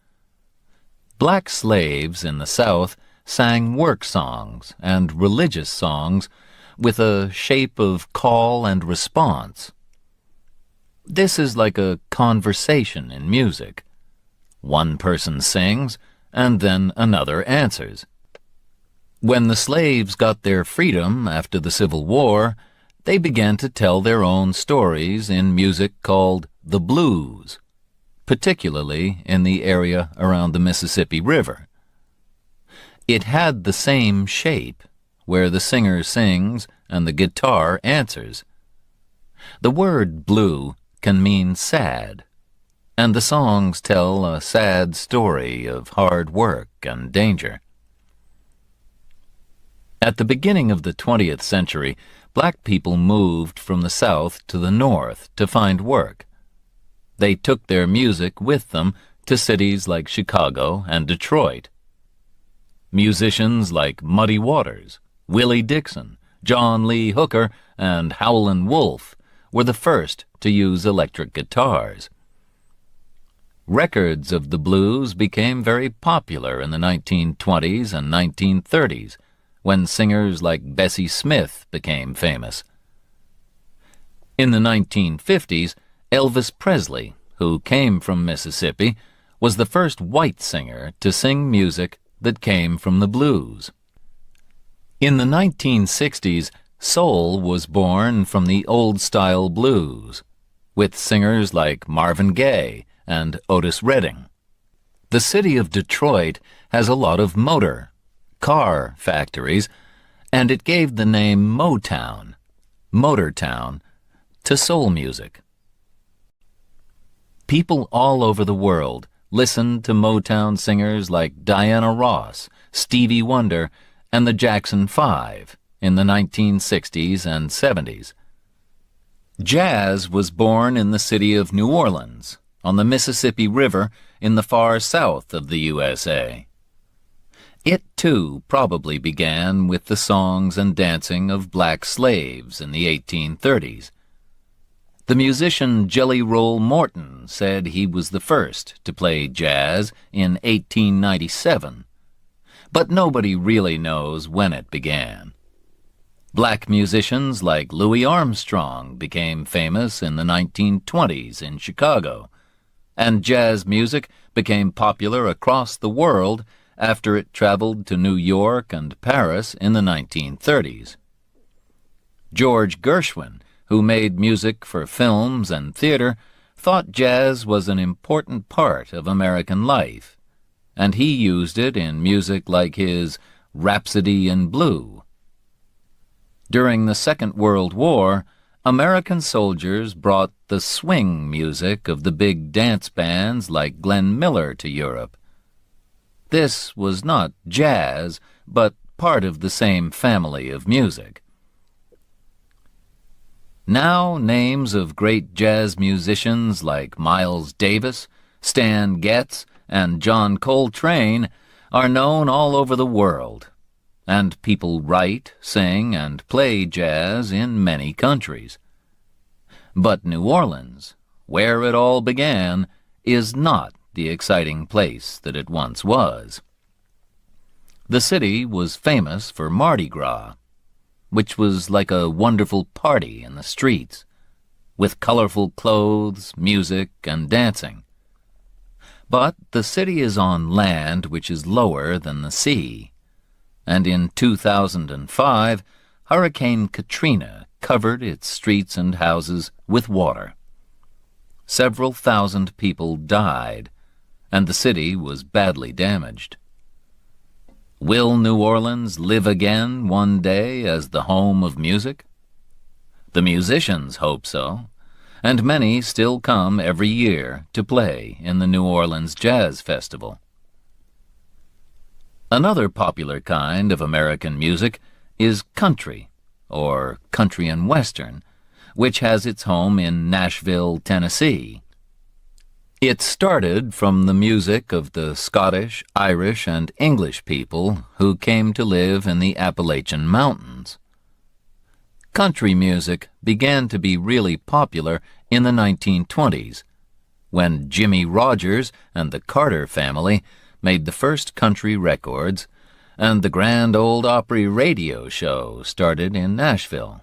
Black slaves in the South sang work songs and religious songs with a shape of call and response. This is like a conversation in music. One person sings, and then another answers. When the slaves got their freedom after the Civil War, they began to tell their own stories in music called the blues, particularly in the area around the Mississippi River. It had the same shape, where the singer sings and the guitar answers. The word blue can mean sad, and the songs tell a sad story of hard work and danger. At the beginning of the 20th century, black people moved from the South to the North to find work. They took their music with them to cities like Chicago and Detroit. Musicians like Muddy Waters, Willie Dixon, John Lee Hooker, and Howlin' Wolf were the first to use electric guitars. Records of the blues became very popular in the 1920s and 1930s, when singers like Bessie Smith became famous. In the 1950s, Elvis Presley, who came from Mississippi, was the first white singer to sing music that came from the blues. In the 1960s, soul was born from the old-style blues, with singers like Marvin Gaye and Otis Redding. The city of Detroit has a lot of car factories, and it gave the name Motown, Motortown, to soul music. People all over the world listened to Motown singers like Diana Ross, Stevie Wonder, and the Jackson 5 in the 1960s and 70s. Jazz was born in the city of New Orleans, on the Mississippi River in the far south of the USA. It, too, probably began with the songs and dancing of black slaves in the 1830s. The musician Jelly Roll Morton said he was the first to play jazz in 1897, but nobody really knows when it began. Black musicians like Louis Armstrong became famous in the 1920s in Chicago, and jazz music became popular across the world after it traveled to New York and Paris in the 1930s. George Gershwin, who made music for films and theater, thought jazz was an important part of American life, and he used it in music like his Rhapsody in Blue. During the Second World War, American soldiers brought the swing music of the big dance bands like Glenn Miller to Europe. This was not jazz, but part of the same family of music. Now names of great jazz musicians like Miles Davis, Stan Getz, and John Coltrane are known all over the world, and people write, sing, and play jazz in many countries. But New Orleans, where it all began, is not the exciting place that it once was. The city was famous for Mardi Gras, which was like a wonderful party in the streets, with colorful clothes, music, and dancing. But the city is on land which is lower than the sea, and in 2005, Hurricane Katrina covered its streets and houses with water. Several thousand people died, and the city was badly damaged. Will New Orleans live again one day as the home of music? The musicians hope so, and many still come every year to play in the New Orleans Jazz Festival. Another popular kind of American music is country, or country and western, which has its home in Nashville, Tennessee. It started from the music of the Scottish, Irish, and English people who came to live in the Appalachian Mountains. Country music began to be really popular in the 1920s, when Jimmie Rodgers and the Carter family made the first country records, and the Grand Ole Opry radio show started in Nashville.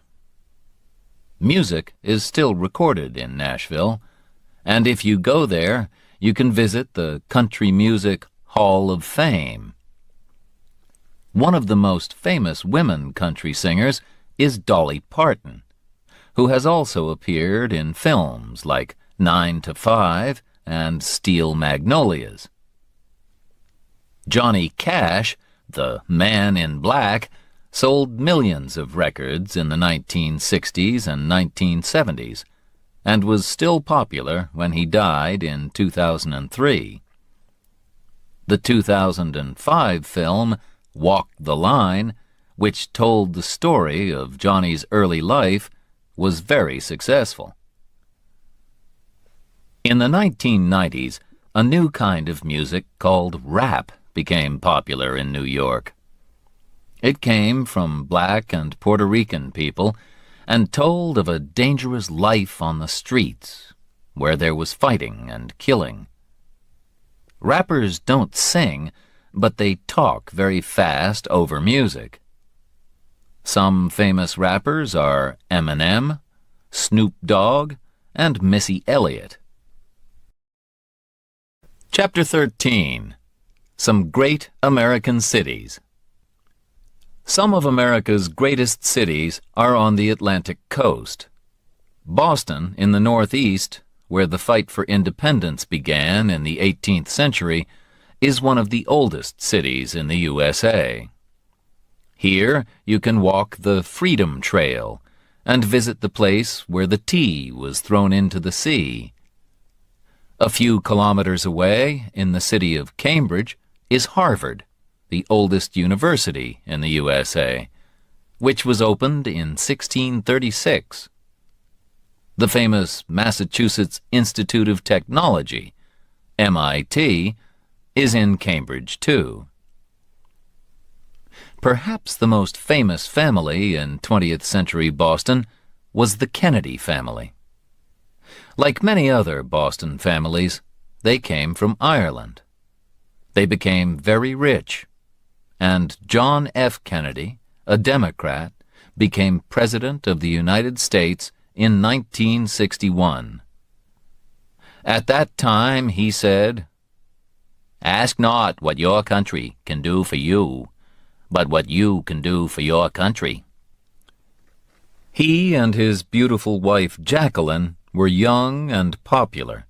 Music is still recorded in Nashville, and if you go there, you can visit the Country Music Hall of Fame. One of the most famous women country singers is Dolly Parton, who has also appeared in films like 9 to 5 and Steel Magnolias. Johnny Cash, the Man in Black, sold millions of records in the 1960s and 1970s, and was still popular when he died in 2003. The 2005 film Walk the Line, which told the story of Johnny's early life, was very successful. In the 1990s, a new kind of music called rap became popular in New York. It came from black and Puerto Rican people and told of a dangerous life on the streets where there was fighting and killing. Rappers don't sing, but they talk very fast over music. Some famous rappers are Eminem, Snoop Dogg, and Missy Elliott. Chapter 13. Some Great American Cities. Some of America's greatest cities are on the Atlantic coast. Boston, in the Northeast, where the fight for independence began in the 18th century, is one of the oldest cities in the USA. Here you can walk the Freedom Trail and visit the place where the tea was thrown into the sea. A few kilometers away, in the city of Cambridge, is Harvard, the oldest university in the USA, which was opened in 1636. The famous Massachusetts Institute of Technology, MIT, is in Cambridge too. Perhaps the most famous family in 20th century Boston was the Kennedy family. Like many other Boston families, they came from Ireland. They became very rich, and John F. Kennedy, a Democrat, became President of the United States in 1961. At that time he said, "Ask not what your country can do for you, but what you can do for your country." He and his beautiful wife Jacqueline were young and popular,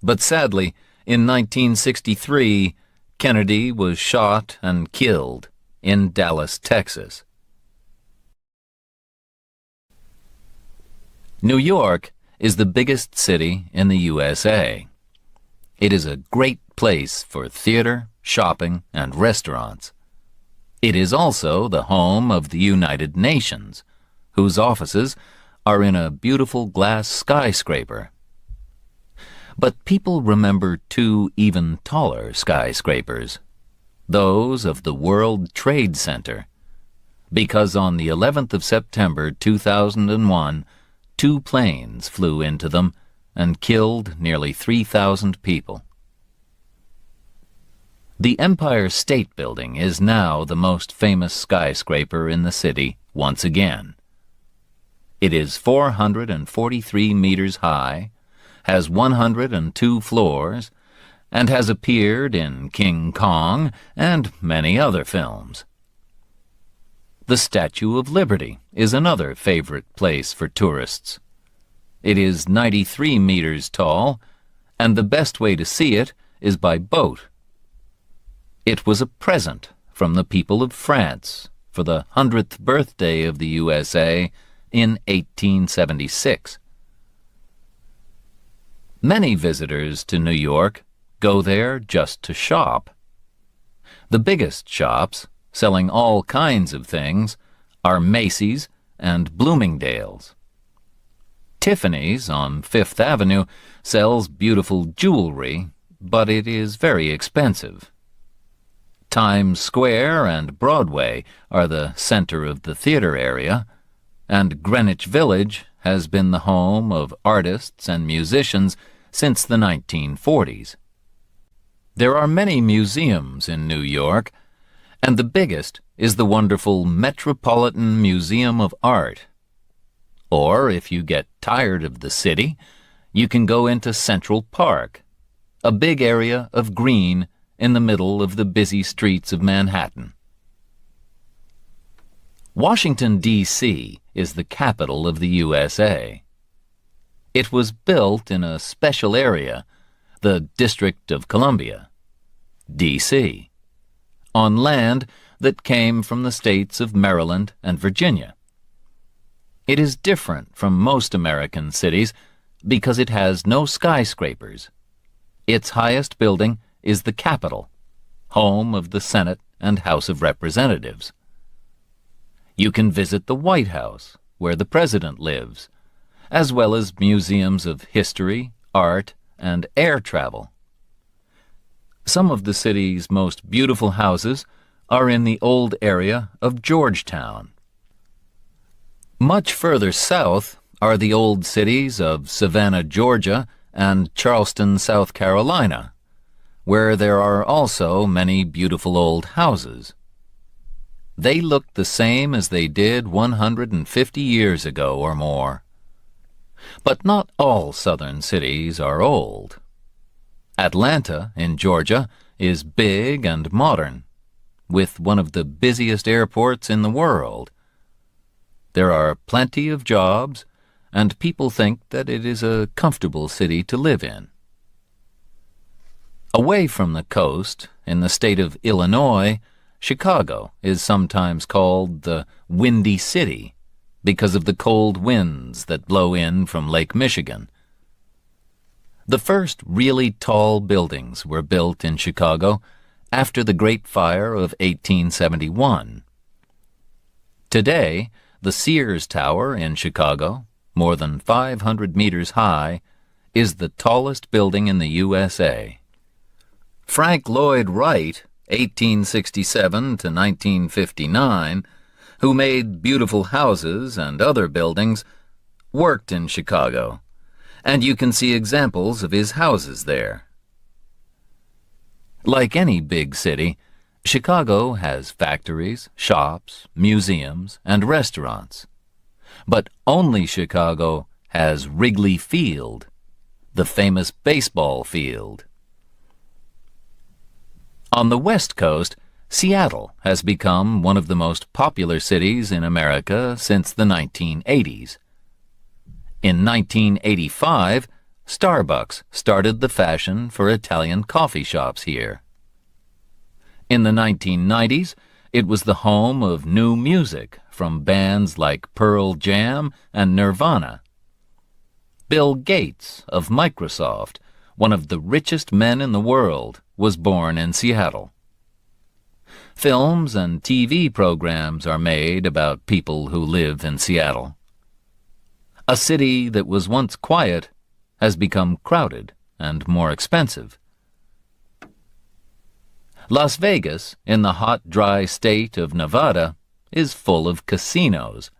but sadly, in 1963, Kennedy was shot and killed in Dallas, Texas. New York is the biggest city in the USA. It is a great place for theater, shopping, and restaurants. It is also the home of the United Nations, whose offices are in a beautiful glass skyscraper. But people remember two even taller skyscrapers, those of the World Trade Center, because on the 11th of September 2001, 2 planes flew into them and killed nearly 3,000 people. The Empire State Building is now the most famous skyscraper in the city once again. It is 443 meters high, has 102 floors, and has appeared in King Kong and many other films. The Statue of Liberty is another favorite place for tourists. It is 93 meters tall, and the best way to see it is by boat. It was a present from the people of France for the 100th birthday of the USA in 1876. Many visitors to New York go there just to shop. The biggest shops, selling all kinds of things, are Macy's and Bloomingdale's. Tiffany's on Fifth Avenue sells beautiful jewelry, but it is very expensive. Times Square and Broadway are the center of the theater area, and Greenwich Village has been the home of artists and musicians since the 1940s. There are many museums in New York, and the biggest is the wonderful Metropolitan Museum of Art. Or, if you get tired of the city, you can go into Central Park, a big area of green in the middle of the busy streets of Manhattan. Washington, D.C. is the capital of the USA. It was built in a special area, the District of Columbia, D.C., on land that came from the states of Maryland and Virginia. It is different from most American cities because it has no skyscrapers. Its highest building is the Capitol, home of the Senate and House of Representatives. You can visit the White House, where the President lives, as well as museums of history, art, and air travel. Some of the city's most beautiful houses are in the old area of Georgetown. Much further south are the old cities of Savannah, Georgia, and Charleston, South Carolina, where there are also many beautiful old houses. They look the same as they did 150 years ago or more. But not all southern cities are old. Atlanta, in Georgia, is big and modern, with one of the busiest airports in the world. There are plenty of jobs, and people think that it is a comfortable city to live in. Away from the coast, in the state of Illinois, Chicago is sometimes called the Windy City because of the cold winds that blow in from Lake Michigan. The first really tall buildings were built in Chicago after the Great Fire of 1871. Today, the Sears Tower in Chicago, more than 500 meters high, is the tallest building in the USA. Frank Lloyd Wright, 1867 to 1959, who made beautiful houses and other buildings, worked in Chicago, and you can see examples of his houses there. Like any big city, Chicago has factories, shops, museums, and restaurants. But only Chicago has Wrigley Field, the famous baseball field. On the West Coast, Seattle has become one of the most popular cities in America since the 1980s. In 1985, Starbucks started the fashion for Italian coffee shops here. In the 1990s, it was the home of new music from bands like Pearl Jam and Nirvana. Bill Gates of Microsoft, one of the richest men in the world, was born in Seattle. Films and TV programs are made about people who live in Seattle. A city that was once quiet has become crowded and more expensive. Las Vegas, in the hot, dry state of Nevada, is full of casinos.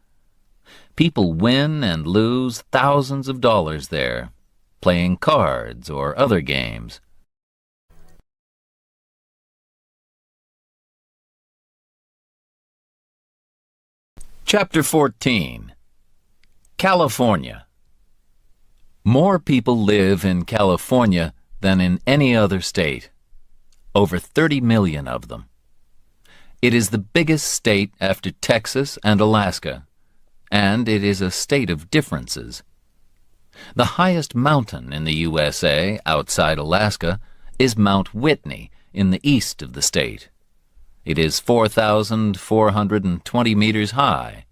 People win and lose thousands of dollars there, playing cards or other games. Chapter 14. California. More people live in California than in any other state. Over 30 million of them. It is the biggest state after Texas and Alaska, and it is a state of differences. The highest mountain in the USA outside Alaska is Mount Whitney in the east of the state. It is 4,420 meters high.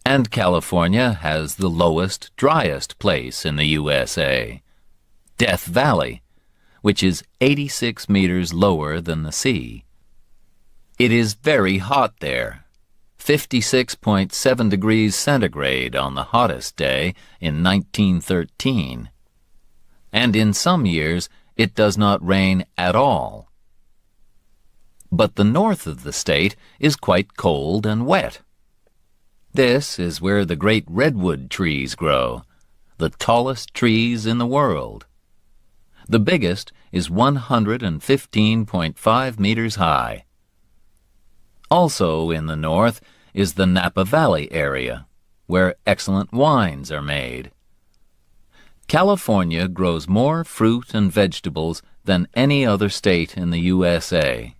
And California has the lowest, driest place in the USA, Death Valley, which is 86 meters lower than the sea. It is very hot there, 56.7 degrees centigrade on the hottest day in 1913. And in some years, it does not rain at all. But the north of the state is quite cold and wet. This is where the great redwood trees grow, the tallest trees in the world. The biggest is 115.5 meters high. Also in the north is the Napa Valley area, where excellent wines are made. California grows more fruit and vegetables than any other state in the USA.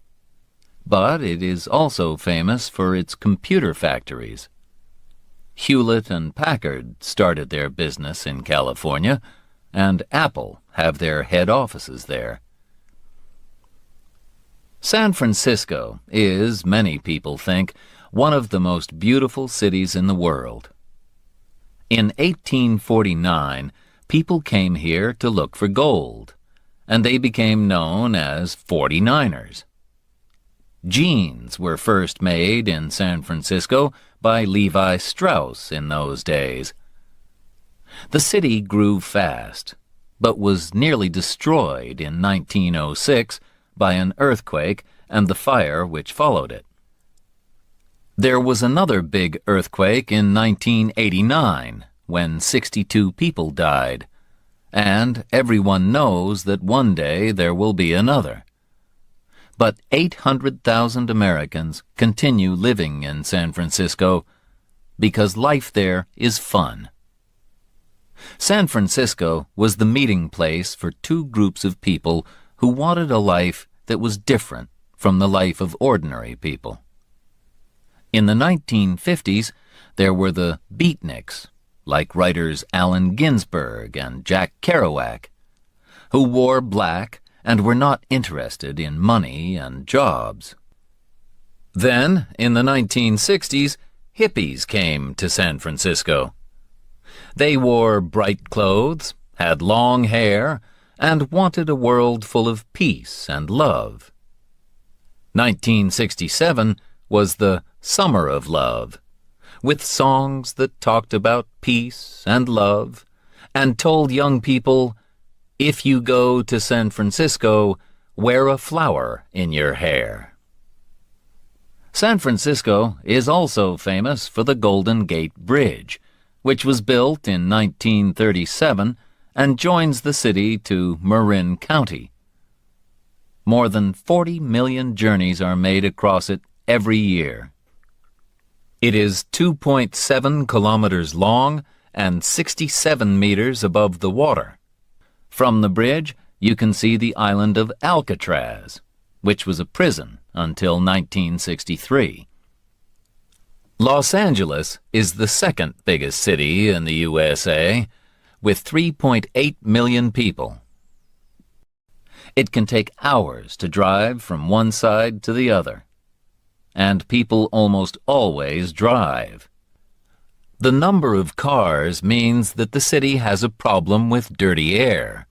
But it is also famous for its computer factories. Hewlett and Packard started their business in California, and Apple have their head offices there. San Francisco is, many people think, one of the most beautiful cities in the world. In 1849, people came here to look for gold, and they became known as 49ers. Jeans were first made in San Francisco by Levi Strauss in those days. The city grew fast, but was nearly destroyed in 1906 by an earthquake and the fire which followed it. There was another big earthquake in 1989 when 62 people died, and everyone knows that one day there will be another. But 800,000 Americans continue living in San Francisco because life there is fun. San Francisco was the meeting place for two groups of people who wanted a life that was different from the life of ordinary people. In the 1950s, there were the beatniks, like writers Allen Ginsberg and Jack Kerouac, who wore black and were not interested in money and jobs. Then, in the 1960s, hippies came to San Francisco. They wore bright clothes, had long hair, and wanted a world full of peace and love. 1967 was the Summer of Love, with songs that talked about peace and love and told young people, if you go to San Francisco, wear a flower in your hair. San Francisco is also famous for the Golden Gate Bridge, which was built in 1937 and joins the city to Marin County. More than 40 million journeys are made across it every year. It is 2.7 kilometers long and 67 meters above the water. From the bridge, you can see the island of Alcatraz, which was a prison until 1963. Los Angeles is the second biggest city in the USA, with 3.8 million people. It can take hours to drive from one side to the other, and people almost always drive. The number of cars means that the city has a problem with dirty air.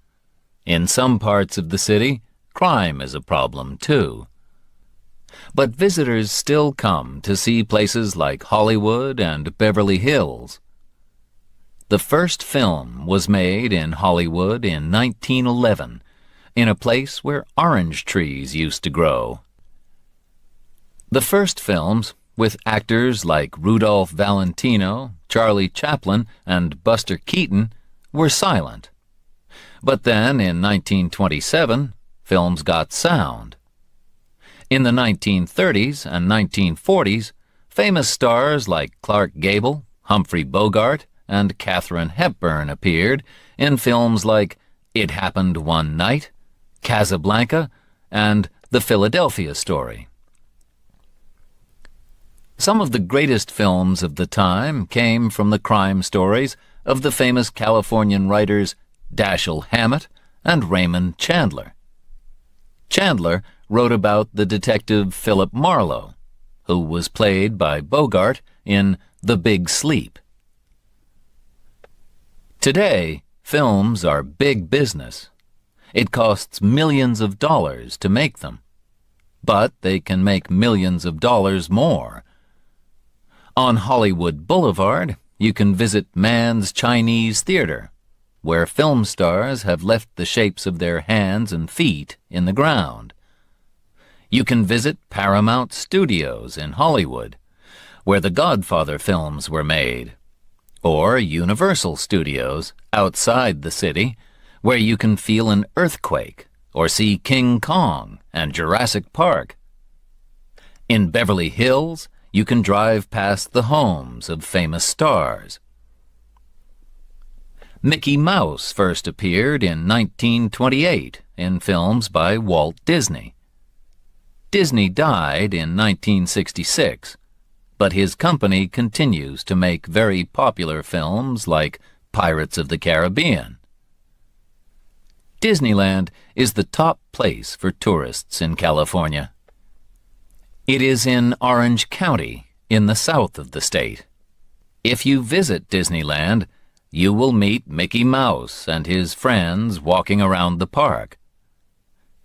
In some parts of the city, crime is a problem too. But visitors still come to see places like Hollywood and Beverly Hills. The first film was made in Hollywood in 1911, in a place where orange trees used to grow. The first films, with actors like Rudolph Valentino, Charlie Chaplin, and Buster Keaton, were silent. But then, in 1927, films got sound. In the 1930s and 1940s, famous stars like Clark Gable, Humphrey Bogart, and Katharine Hepburn appeared in films like It Happened One Night, Casablanca, and The Philadelphia Story. Some of the greatest films of the time came from the crime stories of the famous Californian writers Dashiell Hammett and Raymond Chandler. Chandler wrote about the detective Philip Marlowe, who was played by Bogart in The Big Sleep. Today, films are big business. It costs millions of dollars to make them, but they can make millions of dollars more. On Hollywood Boulevard, you can visit Mann's Chinese Theater, where film stars have left the shapes of their hands and feet in the ground. You can visit Paramount Studios in Hollywood, where the Godfather films were made, or Universal Studios outside the city, where you can feel an earthquake or see King Kong and Jurassic Park. In Beverly Hills, you can drive past the homes of famous stars. Mickey Mouse first appeared in 1928 in films by Walt Disney. Disney died in 1966, but his company continues to make very popular films like Pirates of the Caribbean. Disneyland is the top place for tourists in California. It is in Orange County, in the south of the state. If you visit Disneyland, you will meet Mickey Mouse and his friends walking around the park.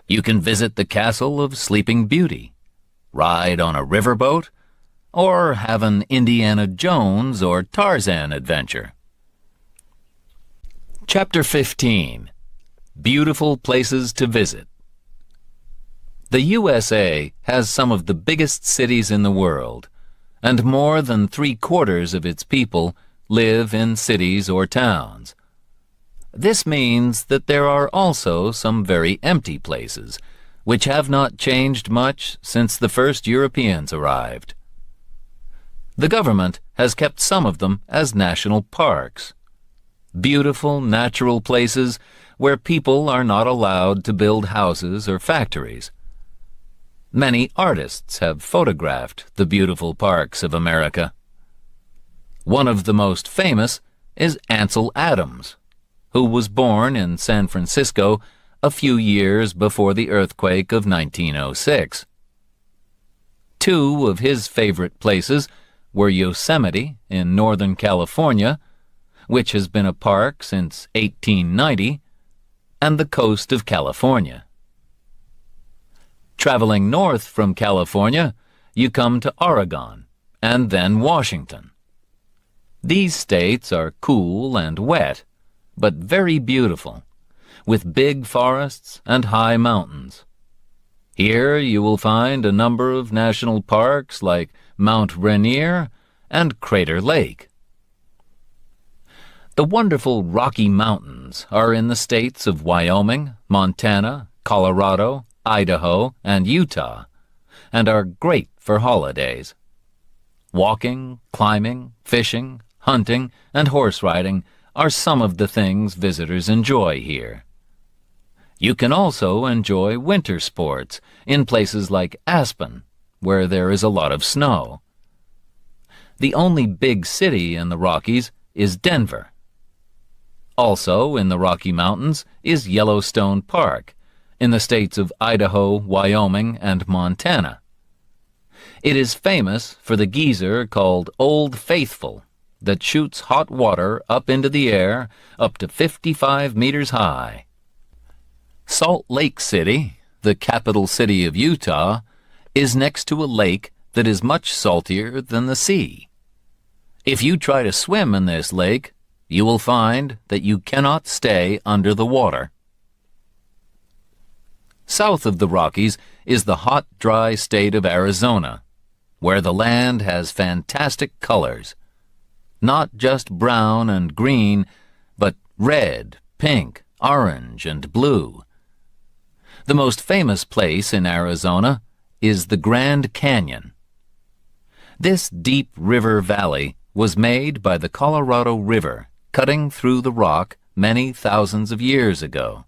You can visit the castle of Sleeping Beauty, ride on a riverboat, or have an Indiana Jones or Tarzan adventure. Chapter 15. Beautiful Places to Visit. The USA has some of the biggest cities in the world, and more than 3/4 of its people live in cities or towns. This means that there are also some very empty places, which have not changed much since the first Europeans arrived. The government has kept some of them as national parks, beautiful natural places where people are not allowed to build houses or factories. Many artists have photographed the beautiful parks of America. One of the most famous is Ansel Adams, who was born in San Francisco a few years before the earthquake of 1906. Two of his favorite places were Yosemite in Northern California, which has been a park since 1890, and the coast of California. Traveling north from California, you come to Oregon and then Washington. These states are cool and wet, but very beautiful, with big forests and high mountains. Here you will find a number of national parks like Mount Rainier and Crater Lake. The wonderful Rocky Mountains are in the states of Wyoming, Montana, Colorado, Idaho, and Utah, and are great for holidays. Walking, climbing, fishing, hunting, and horse riding are some of the things visitors enjoy here. You can also enjoy winter sports in places like Aspen, where there is a lot of snow. The only big city in the Rockies is Denver. Also in the Rocky Mountains is Yellowstone Park, in the states of Idaho, Wyoming, and Montana. It is famous for the geyser called Old Faithful that shoots hot water up into the air up to 55 meters high. Salt Lake City, the capital city of Utah, is next to a lake that is much saltier than the sea. If you try to swim in this lake, you will find that you cannot stay under the water. South of the Rockies is the hot, dry state of Arizona, where the land has fantastic colors. Not just brown and green, but red, pink, orange, and blue. The most famous place in Arizona is the Grand Canyon. This deep river valley was made by the Colorado River cutting through the rock many thousands of years ago.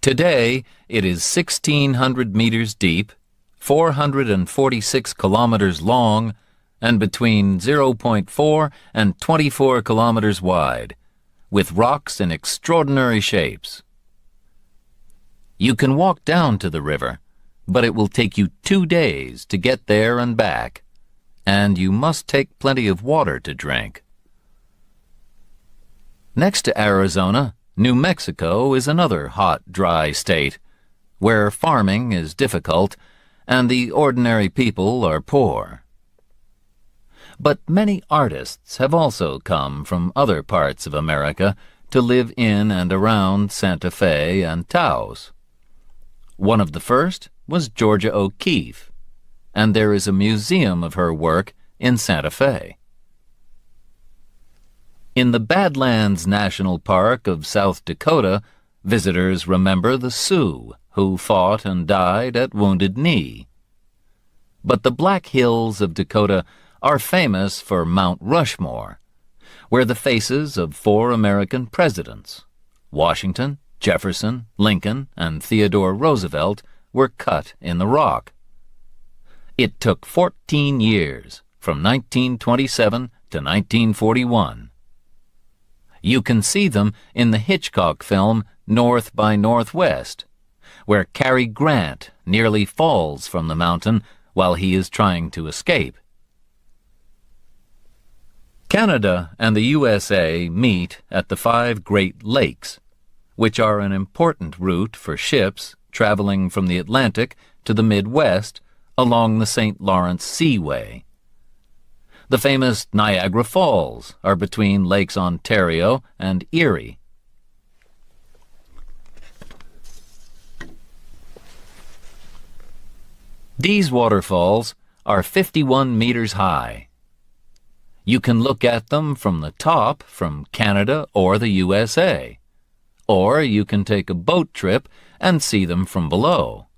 Today, it is 1,600 meters deep, 446 kilometers long, and between 0.4 and 24 kilometers wide, with rocks in extraordinary shapes. You can walk down to the river, but it will take you 2 days to get there and back, and you must take plenty of water to drink. Next to Arizona, New Mexico is another hot, dry state, where farming is difficult and the ordinary people are poor. But many artists have also come from other parts of America to live in and around Santa Fe and Taos. One of the first was Georgia O'Keeffe, and there is a museum of her work in Santa Fe. In the Badlands National Park of South Dakota, visitors remember the Sioux who fought and died at Wounded Knee. But the Black Hills of Dakota are famous for Mount Rushmore, where the faces of 4 American presidents, Washington, Jefferson, Lincoln, and Theodore Roosevelt, were cut in the rock. It took 14 years, from 1927 to 1941. You can see them in the Hitchcock film North by Northwest, where Cary Grant nearly falls from the mountain while he is trying to escape. Canada and the USA meet at the 5 Great Lakes, which are an important route for ships traveling from the Atlantic to the Midwest along the St. Lawrence Seaway. The famous Niagara Falls are between Lakes Ontario and Erie. These waterfalls are 51 meters high. You can look at them from the top from Canada or the USA, or you can take a boat trip and see them from below.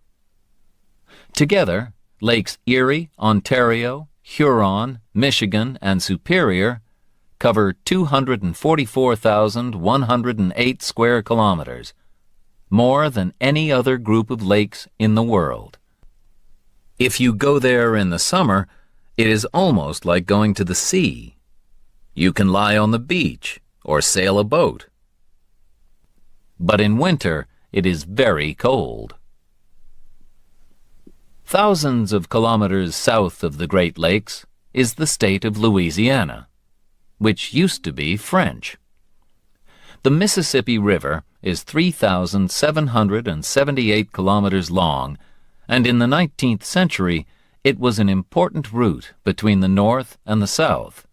Together, Lakes Erie, Ontario, Huron, Michigan, and Superior cover 244,108 square kilometers, more than any other group of lakes in the world. If you go there in the summer, it is almost like going to the sea. You can lie on the beach or sail a boat. But in winter, it is very cold. Thousands of kilometers south of the Great Lakes is the state of Louisiana, which used to be French. The Mississippi River is 3,778 kilometers long, and in the 19th century it was an important route between the North and the South.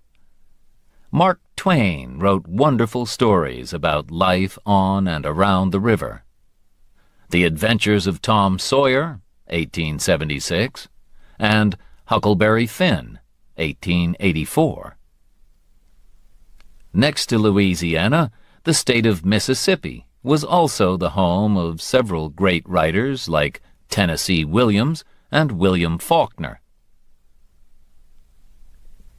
Mark Twain wrote wonderful stories about life on and around the river. The Adventures of Tom Sawyer, 1876, and Huckleberry Finn, 1884. Next to Louisiana, the state of Mississippi was also the home of several great writers like Tennessee Williams and William Faulkner.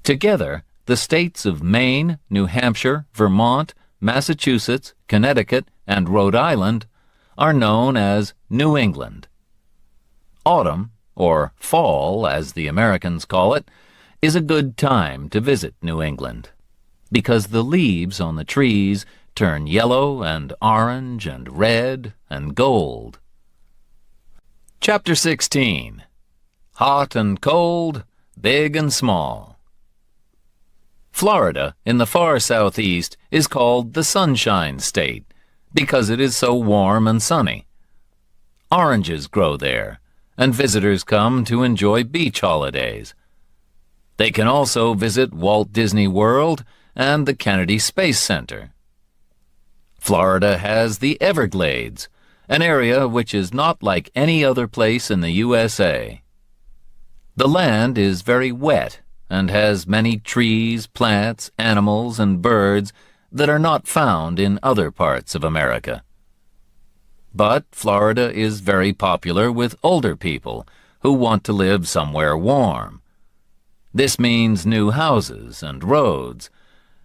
Together, the states of Maine, New Hampshire, Vermont, Massachusetts, Connecticut, and Rhode Island are known as New England. Autumn, or fall as the Americans call it, is a good time to visit New England, because the leaves on the trees turn yellow and orange and red and gold. Chapter 16. Hot and Cold, Big and Small. Florida, in the far southeast, is called the Sunshine State because it is so warm and sunny. Oranges grow there, and visitors come to enjoy beach holidays. They can also visit Walt Disney World and the Kennedy Space Center. Florida has the Everglades, an area which is not like any other place in the USA. The land is very wet and has many trees, plants, animals, and birds that are not found in other parts of America. But Florida is very popular with older people who want to live somewhere warm. This means new houses and roads,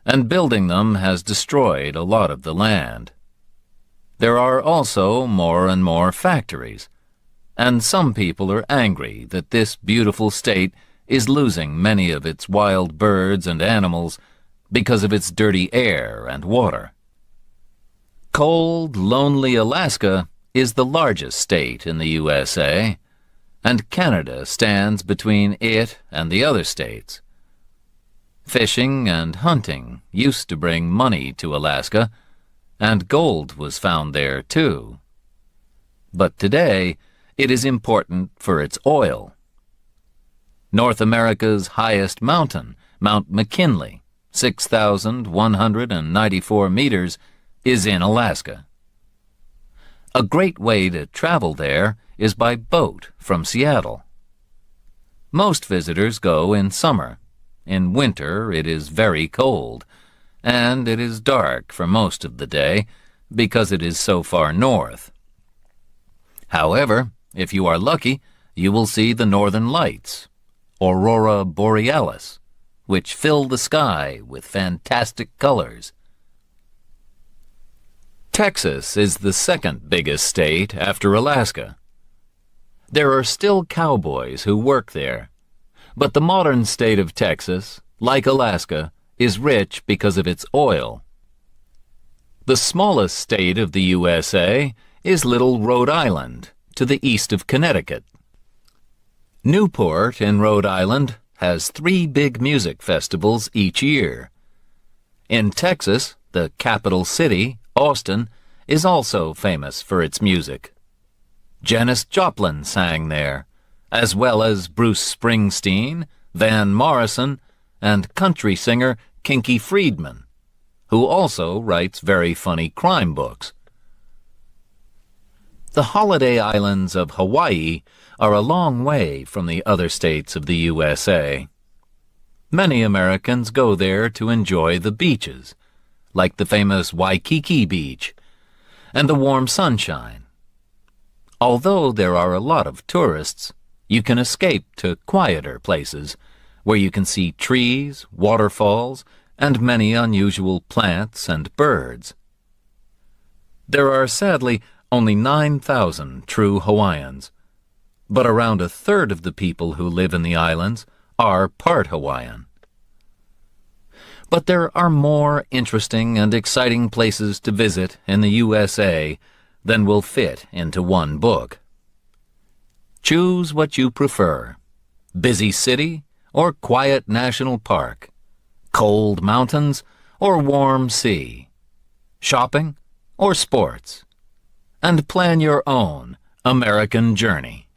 and building them has destroyed a lot of the land. There are also more and more factories, and some people are angry that this beautiful state is losing many of its wild birds and animals because of its dirty air and water. Cold, lonely Alaska is the largest state in the USA, and Canada stands between it and the other states. Fishing and hunting used to bring money to Alaska, and gold was found there too. But today, it is important for its oil. North America's highest mountain, Mount McKinley, 6,194 meters, is in Alaska. A great way to travel there is by boat from Seattle. Most visitors go in summer. In winter, it is very cold, and it is dark for most of the day because it is so far north. However, if you are lucky, you will see the northern lights, Aurora Borealis, which fill the sky with fantastic colors. Texas is the second biggest state after Alaska. There are still cowboys who work there, but the modern state of Texas, like Alaska, is rich because of its oil. The smallest state of the USA is little Rhode Island, to the east of Connecticut. Newport in Rhode Island has 3 big music festivals each year. In Texas, the capital city, Austin, is also famous for its music. Janis Joplin sang there, as well as Bruce Springsteen, Van Morrison, and country singer Kinky Friedman, who also writes very funny crime books. The holiday islands of Hawaii are a long way from the other states of the USA. Many Americans go there to enjoy the beaches, like the famous Waikiki Beach, and the warm sunshine. Although there are a lot of tourists, you can escape to quieter places where you can see trees, waterfalls, and many unusual plants and birds. There are sadly only 9,000 true Hawaiians, but around a third of the people who live in the islands are part Hawaiian. But there are more interesting and exciting places to visit in the USA than will fit into one book. Choose what you prefer: busy city or quiet national park, cold mountains or warm sea, shopping or sports, and plan your own American journey.